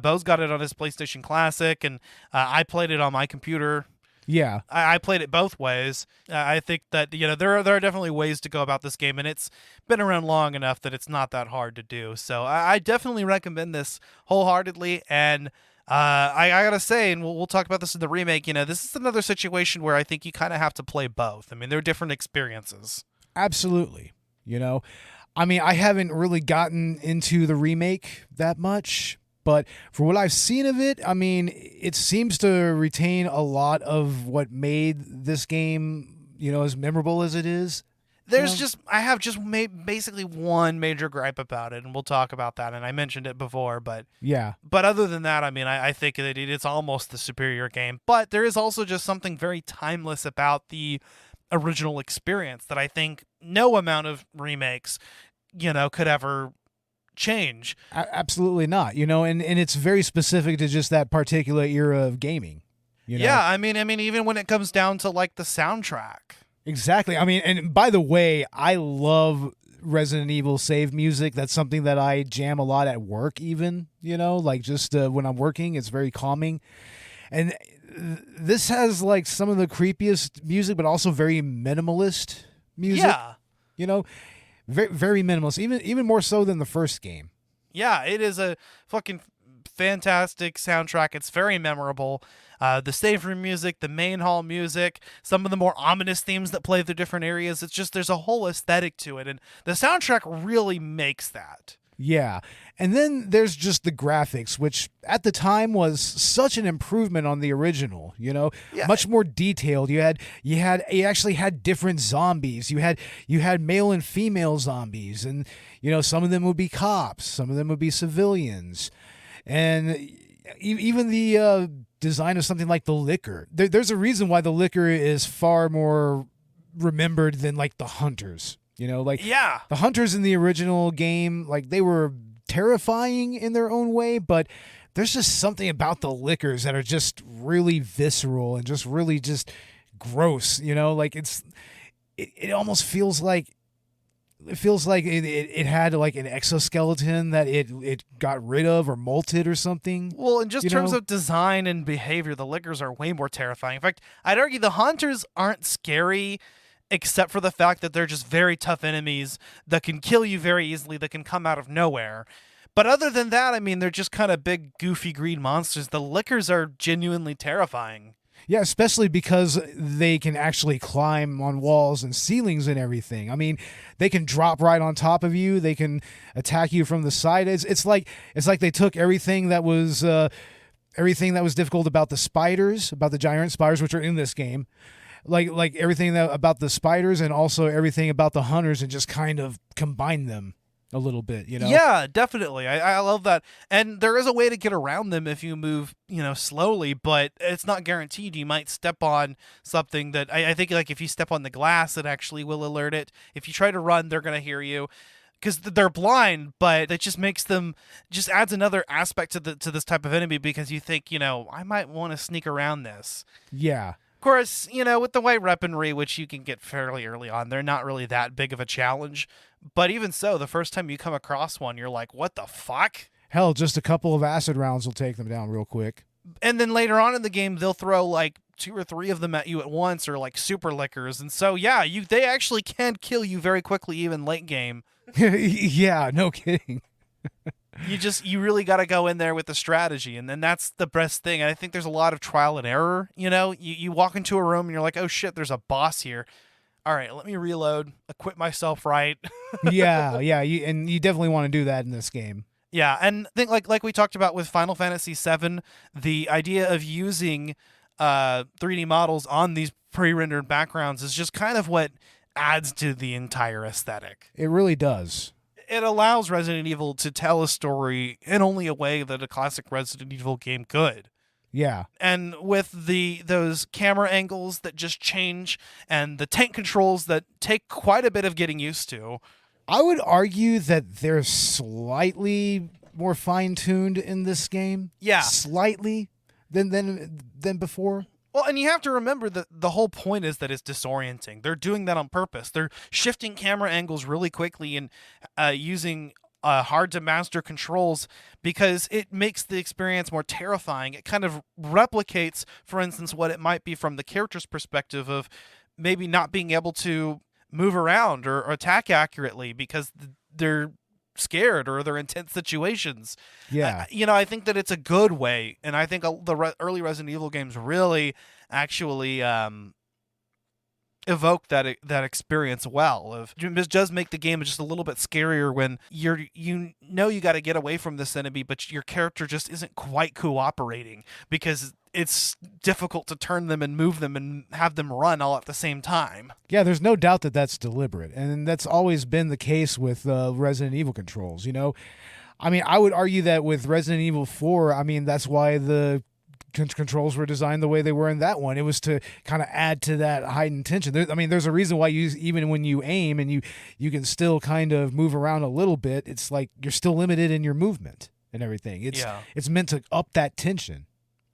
Bo's got it on his PlayStation Classic, and I played it on my computer. Yeah, I played it both ways. I think that there are definitely ways to go about this game, and it's been around long enough that it's not that hard to do. So I definitely recommend this wholeheartedly. And I gotta say, and we'll talk about this in the remake. This is another situation where I think you kind of have to play both. I mean, they're different experiences. Absolutely. I mean, I haven't really gotten into the remake that much. But for what I've seen of it, I mean, it seems to retain a lot of what made this game, as memorable as it is. I have just basically one major gripe about it, and we'll talk about that. And I mentioned it before, but yeah. But other than that, I mean, I think that it's almost the superior game. But there is also just something very timeless about the original experience that I think no amount of remakes, could ever change. Absolutely not. And it's very specific to just that particular era of gaming. Yeah, I mean even when it comes down to like the soundtrack. Exactly. I mean, and by the way, I love Resident Evil save music. That's something that I jam a lot at work even, like just when I'm working, it's very calming. And this has like some of the creepiest music, but also very minimalist music. Yeah. Very, very minimalist, even more so than the first game. Yeah, it is a fucking fantastic soundtrack. It's very memorable. The save room music, the main hall music, some of the more ominous themes that play through different areas. It's just there's a whole aesthetic to it, and the soundtrack really makes that. Yeah. And then there's just the graphics, which at the time was such an improvement on the original, Yeah. much more detailed. You actually had different zombies. You had male and female zombies, and some of them would be cops, some of them would be civilians. And even the design of something like the liquor. There's a reason why the liquor is far more remembered than like the hunters. Yeah. The hunters in the original game, like they were terrifying in their own way, but there's just something about the liquors that are just really visceral and just really just gross, like it almost feels like it had like an exoskeleton that it got rid of or molted or something. Well, in just terms of design and behavior, the liquors are way more terrifying. In fact, I'd argue the hunters aren't scary except for the fact that they're just very tough enemies that can kill you very easily, that can come out of nowhere. But other than that, I mean, they're just kind of big, goofy green monsters. The lickers are genuinely terrifying. Yeah, especially because they can actually climb on walls and ceilings and everything. I mean, they can drop right on top of you. They can attack you from the side. It's like they took everything that was difficult about the spiders, about the giant spiders, which are in this game. Like everything about the spiders and also everything about the hunters, and just kind of combine them a little bit, Yeah, definitely. I love that. And there is a way to get around them if you move, slowly, but it's not guaranteed. You might step on something that I think, like, if you step on the glass, it actually will alert it. If you try to run, they're going to hear you because they're blind, but it just adds another aspect to this type of enemy, because you think, I might want to sneak around this. Yeah. Of course, with the white weaponry, which you can get fairly early on, they're not really that big of a challenge. But even so, the first time you come across one, you're like, what the fuck? Hell, just a couple of acid rounds will take them down real quick. And then later on in the game, they'll throw like 2 or 3 of them at you at once are like super lickers. And so, yeah, they actually can kill you very quickly, even late game. Yeah, no kidding. You really got to go in there with the strategy, and then that's the best thing. And I think there's a lot of trial and error. You walk into a room and you're like, oh shit, there's a boss here. All right, let me reload, equip myself right. Yeah, you definitely want to do that in this game. Yeah, and I think like we talked about with Final Fantasy VII, the idea of using 3D models on these pre-rendered backgrounds is just kind of what adds to the entire aesthetic. It really does. It allows Resident Evil to tell a story in only a way that a classic Resident Evil game could. Yeah. And with those camera angles that just change and the tank controls that take quite a bit of getting used to. I would argue that they're slightly more fine-tuned in this game. Yeah. Slightly than before. Well, and you have to remember that the whole point is that it's disorienting. They're doing that on purpose. They're shifting camera angles really quickly and using hard-to-master controls because it makes the experience more terrifying. It kind of replicates, for instance, what it might be from the character's perspective of maybe not being able to move around or attack accurately because they're scared or they're in tense situations. Yeah. I think that it's a good way, and I think the early Resident Evil games really actually evoke that experience well. It does make the game just a little bit scarier when you got to get away from this enemy, but your character just isn't quite cooperating because it's difficult to turn them and move them and have them run all at the same time. Yeah, there's no doubt that that's deliberate, and that's always been the case with Resident Evil controls. I mean, I would argue that with Resident Evil 4, I mean, that's why the controls were designed the way they were in that one. It was to kind of add to that heightened tension. There's a reason why even when you aim and you can still kind of move around a little bit, it's like you're still limited in your movement and everything. It's meant to up that tension.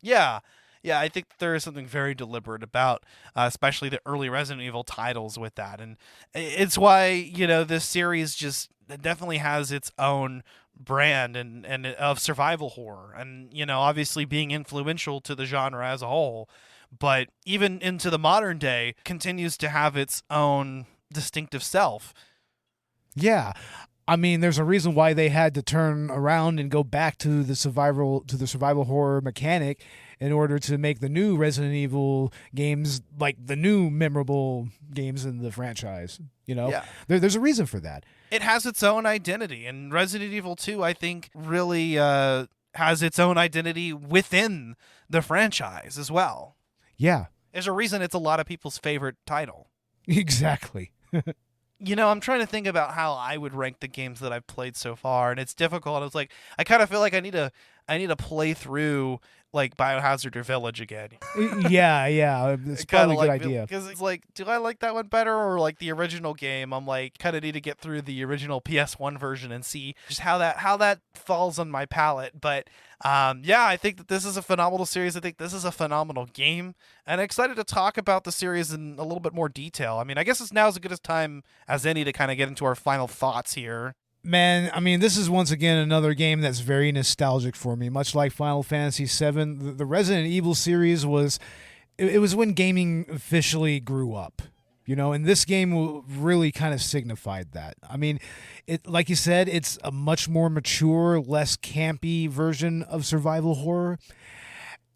Yeah, I think there is something very deliberate about, especially the early Resident Evil titles with that, and it's why this series just definitely has its own brand and of survival horror, and obviously being influential to the genre as a whole, but even into the modern day continues to have its own distinctive self. Yeah. I mean, there's a reason why they had to turn around and go back to the survival horror mechanic in order to make the new Resident Evil games like the new memorable games in the franchise. Yeah. There's a reason for that. It has its own identity, and Resident Evil 2, I think, really has its own identity within the franchise as well. Yeah. There's a reason it's a lot of people's favorite title. Exactly. I'm trying to think about how I would rank the games that I've played so far, and it's difficult. It's like I kind of feel like I need to play through like Biohazard or Village again. Yeah. It's probably a good idea. Because it's like, do I like that one better or like the original game? I'm like, kind of need to get through the original PS1 version and see just how that falls on my palate. But I think that this is a phenomenal series. I think this is a phenomenal game, and I'm excited to talk about the series in a little bit more detail. I mean, I guess now is as good a time as any to kind of get into our final thoughts here. Man, I mean, this is once again another game that's very nostalgic for me. Much like Final Fantasy VII, the Resident Evil series was when gaming officially grew up. And this game really kind of signified that. I mean, like you said, it's a much more mature, less campy version of survival horror,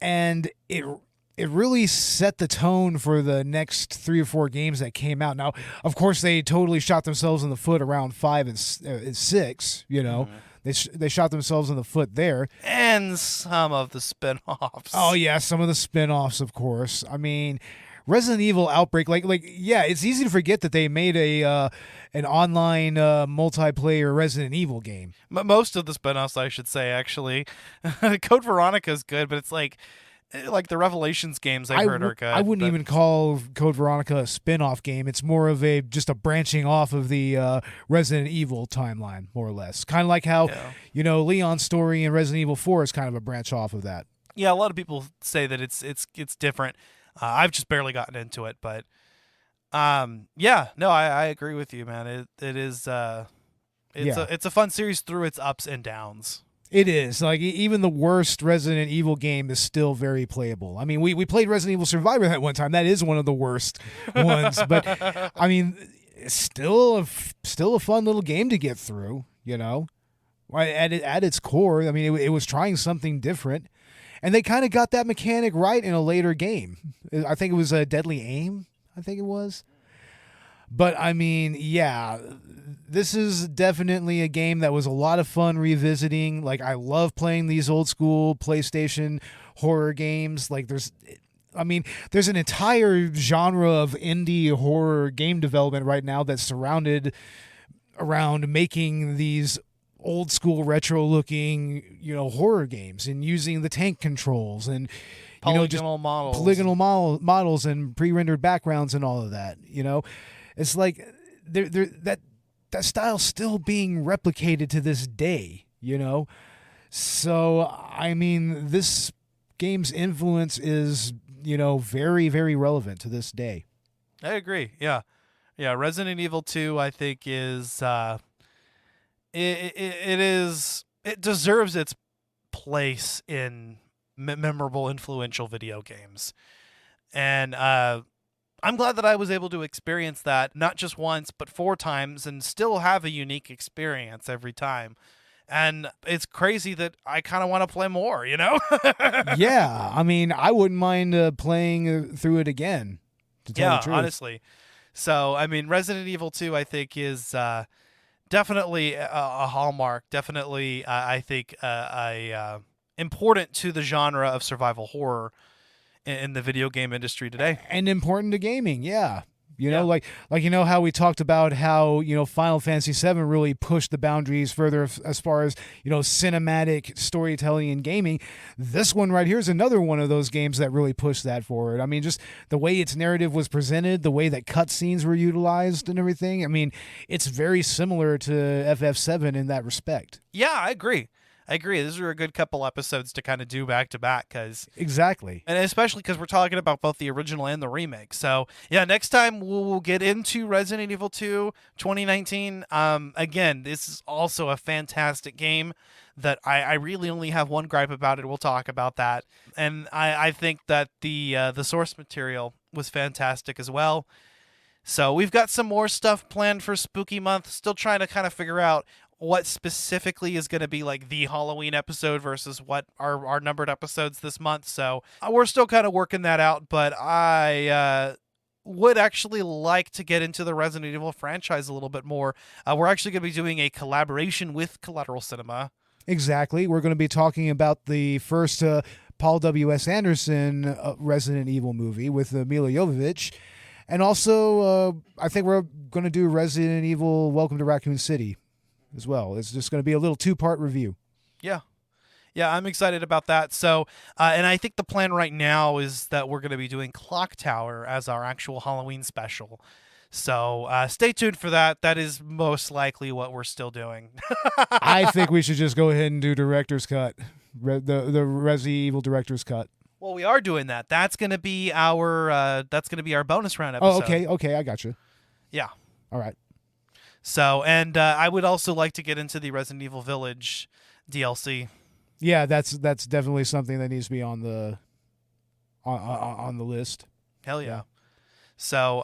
and it really set the tone for the next 3 or 4 games that came out. Now, of course, they totally shot themselves in the foot around 5 and 6. Mm-hmm. They shot themselves in the foot there, and some of the spin-offs. Oh yeah, some of the spin-offs, of course. I mean, Resident Evil Outbreak, it's easy to forget that they made an online multiplayer Resident Evil game. Most of the spin-offs, I should say, actually. Code Veronica is good, but it's like the Revelations games I've heard are good. I wouldn't even call Code Veronica a spin-off game. It's more of just a branching off of the Resident Evil timeline, more or less. Kind of like how, Leon's story in Resident Evil 4 is kind of a branch off of that. Yeah, a lot of people say that it's different. I've just barely gotten into it, but I agree with you, man. It is it's a fun series through its ups and downs. It is. Like, even the worst Resident Evil game is still very playable. I mean, we played Resident Evil Survivor that one time. That is one of the worst ones. But, I mean, it's still a fun little game to get through, you know? At its core, I mean, it was trying something different. And they kind of got that mechanic right in a later game. I think it was a Deadly Aim, I think it was. But, I mean, yeah, this is definitely a game that was a lot of fun revisiting. Like, I love playing these old school PlayStation horror games. Like, there's an entire genre of indie horror game development right now that's surrounded around making these old school retro looking, you know, horror games and using the tank controls and Polygonal models and pre-rendered backgrounds and all of that, you know. It's like that style's still being replicated to this day, you know? So, I mean, this game's influence is, you know, very, very relevant to this day. I agree. Yeah. Yeah, Resident Evil 2 I think is it deserves its place in memorable influential video games. And I'm glad that I was able to experience that not just once, but 4 times and still have a unique experience every time. And it's crazy that I kind of want to play more, you know? Yeah, I mean, I wouldn't mind playing through it again, to tell the truth. Honestly. So, I mean, Resident Evil 2, I think, is definitely a hallmark. Definitely, I think, important to the genre of survival horror in the video game industry today. And important to gaming, yeah. You know, like you know how we talked about how, you know, Final Fantasy VII really pushed the boundaries further as far as, you know, cinematic storytelling and gaming. This one right here is another one of those games that really pushed that forward. I mean, just the way its narrative was presented, the way that cutscenes were utilized and everything. I mean, it's very similar to FF7 in that respect. Yeah, I agree. These are a good couple episodes to kind of do back to back, exactly, and especially because we're talking about both the original and the remake. So yeah, next time we'll get into Resident Evil 2 2019. Again, this is also a fantastic game that I really only have one gripe about it. We'll talk about that, and I think that the source material was fantastic as well. So we've got some more stuff planned for Spooky Month. Still trying to kind of figure out what specifically is going to be like the Halloween episode versus what are our numbered episodes this month. So we're still kind of working that out, but I would actually like to get into the Resident Evil franchise a little bit more. We're actually going to be doing a collaboration with Collateral Cinema. Exactly. We're going to be talking about the first Paul W.S. Anderson Resident Evil movie with Mila Jovovich. And also, I think we're going to do Resident Evil Welcome to Raccoon City as well. It's just going to be a little 2-part review. Yeah, I'm excited about that. So, and I think the plan right now is that we're going to be doing Clock Tower as our actual Halloween special. So stay tuned for that. That is most likely what we're still doing. I think we should just go ahead and do Director's Cut, the Resident Evil Director's Cut. Well, we are doing that. That's going to be our bonus round episode. Oh, okay, I got you. Yeah. All right. So, and I would also like to get into the Resident Evil Village DLC. Yeah, that's definitely something that needs to be on the list. Hell yeah. So,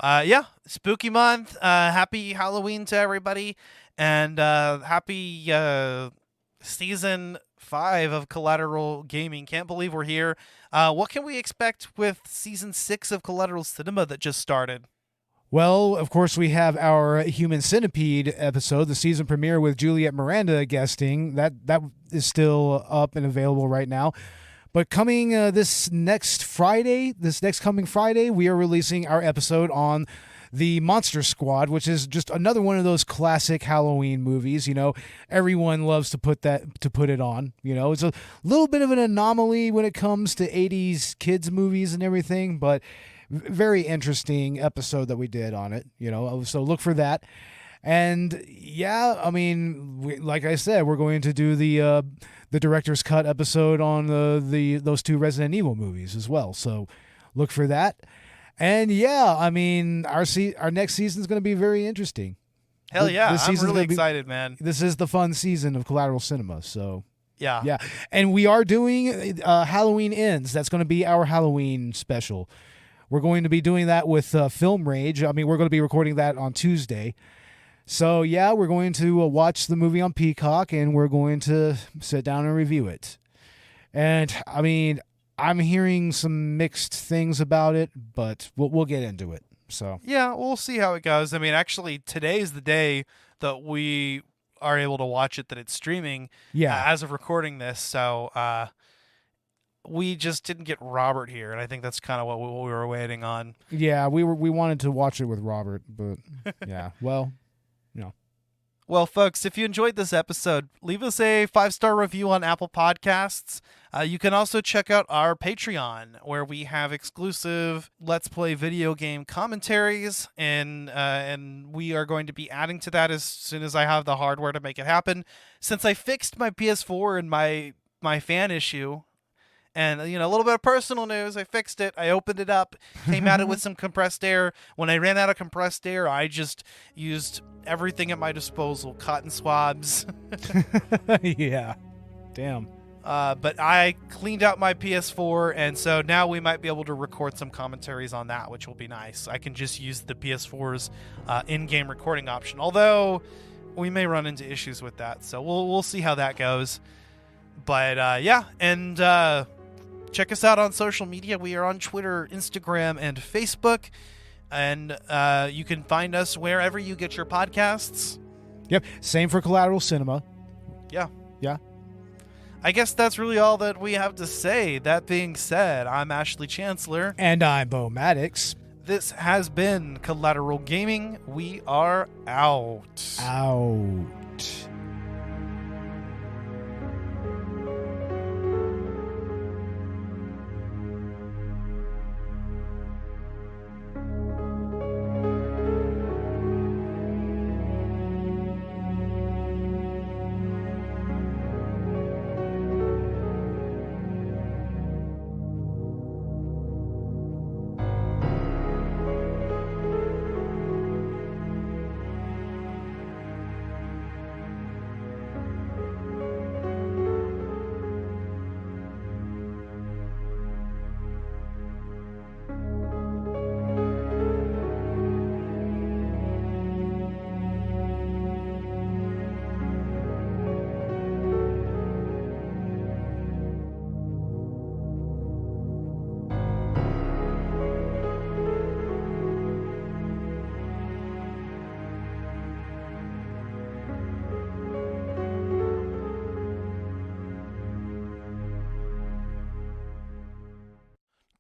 Spooky Month. Happy Halloween to everybody, and happy season 5 of Collateral Gaming. Can't believe we're here. What can we expect with season 6 of Collateral Cinema that just started? Well, of course, we have our Human Centipede episode, the season premiere with Juliet Miranda guesting. That is still up and available right now. But coming this next coming Friday, we are releasing our episode on the Monster Squad, which is just another one of those classic Halloween movies. You know, everyone loves to put it on. You know, it's a little bit of an anomaly when it comes to 80s kids movies and everything, but very interesting episode that we did on it, you know, so look for that. And yeah, I mean, like I said, we're going to do the director's cut episode on those 2 Resident Evil movies as well, so look for that. And yeah, I mean, our next season is going to be very interesting. Hell yeah, I'm really excited, man. This is the fun season of Collateral Cinema, so Yeah. Yeah, and we are doing Halloween Ends. That's going to be our Halloween special. We're going to be doing that with Film Rage. I mean, we're going to be recording that on Tuesday. So, yeah, we're going to watch the movie on Peacock, and we're going to sit down and review it. And, I mean, I'm hearing some mixed things about it, but we'll get into it. So Yeah, we'll see how it goes. I mean, actually, today is the day that we are able to watch it, that it's streaming as of recording this. So we just didn't get Robert here, and I think that's kind of what we were waiting on. Yeah, we wanted to watch it with Robert, but yeah, well, Well, folks, if you enjoyed this episode, leave us a 5-star review on Apple Podcasts. You can also check out our Patreon, where we have exclusive Let's Play video game commentaries, and we are going to be adding to that as soon as I have the hardware to make it happen. Since I fixed my PS4 and my fan issue, and, a little bit of personal news, I fixed it. I opened it up, came at it with some compressed air. When I ran out of compressed air, I just used everything at my disposal, cotton swabs. yeah, damn. But I cleaned out my PS4, and so now we might be able to record some commentaries on that, which will be nice. I can just use the PS4's in-game recording option, although we may run into issues with that, so we'll see how that goes. But yeah, and check us out on social media. We are on Twitter, Instagram, and Facebook. And you can find us wherever you get your podcasts. Yep, same for Collateral Cinema. Yeah. Yeah. I guess that's really all that we have to say. That being said, I'm Ashley Chancellor. And I'm Bo Maddox. This has been Collateral Gaming. We are out. Out.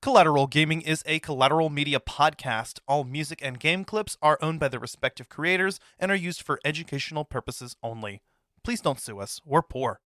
Collateral Gaming is a Collateral Media podcast. All music and game clips are owned by their respective creators and are used for educational purposes only. Please don't sue us. We're poor.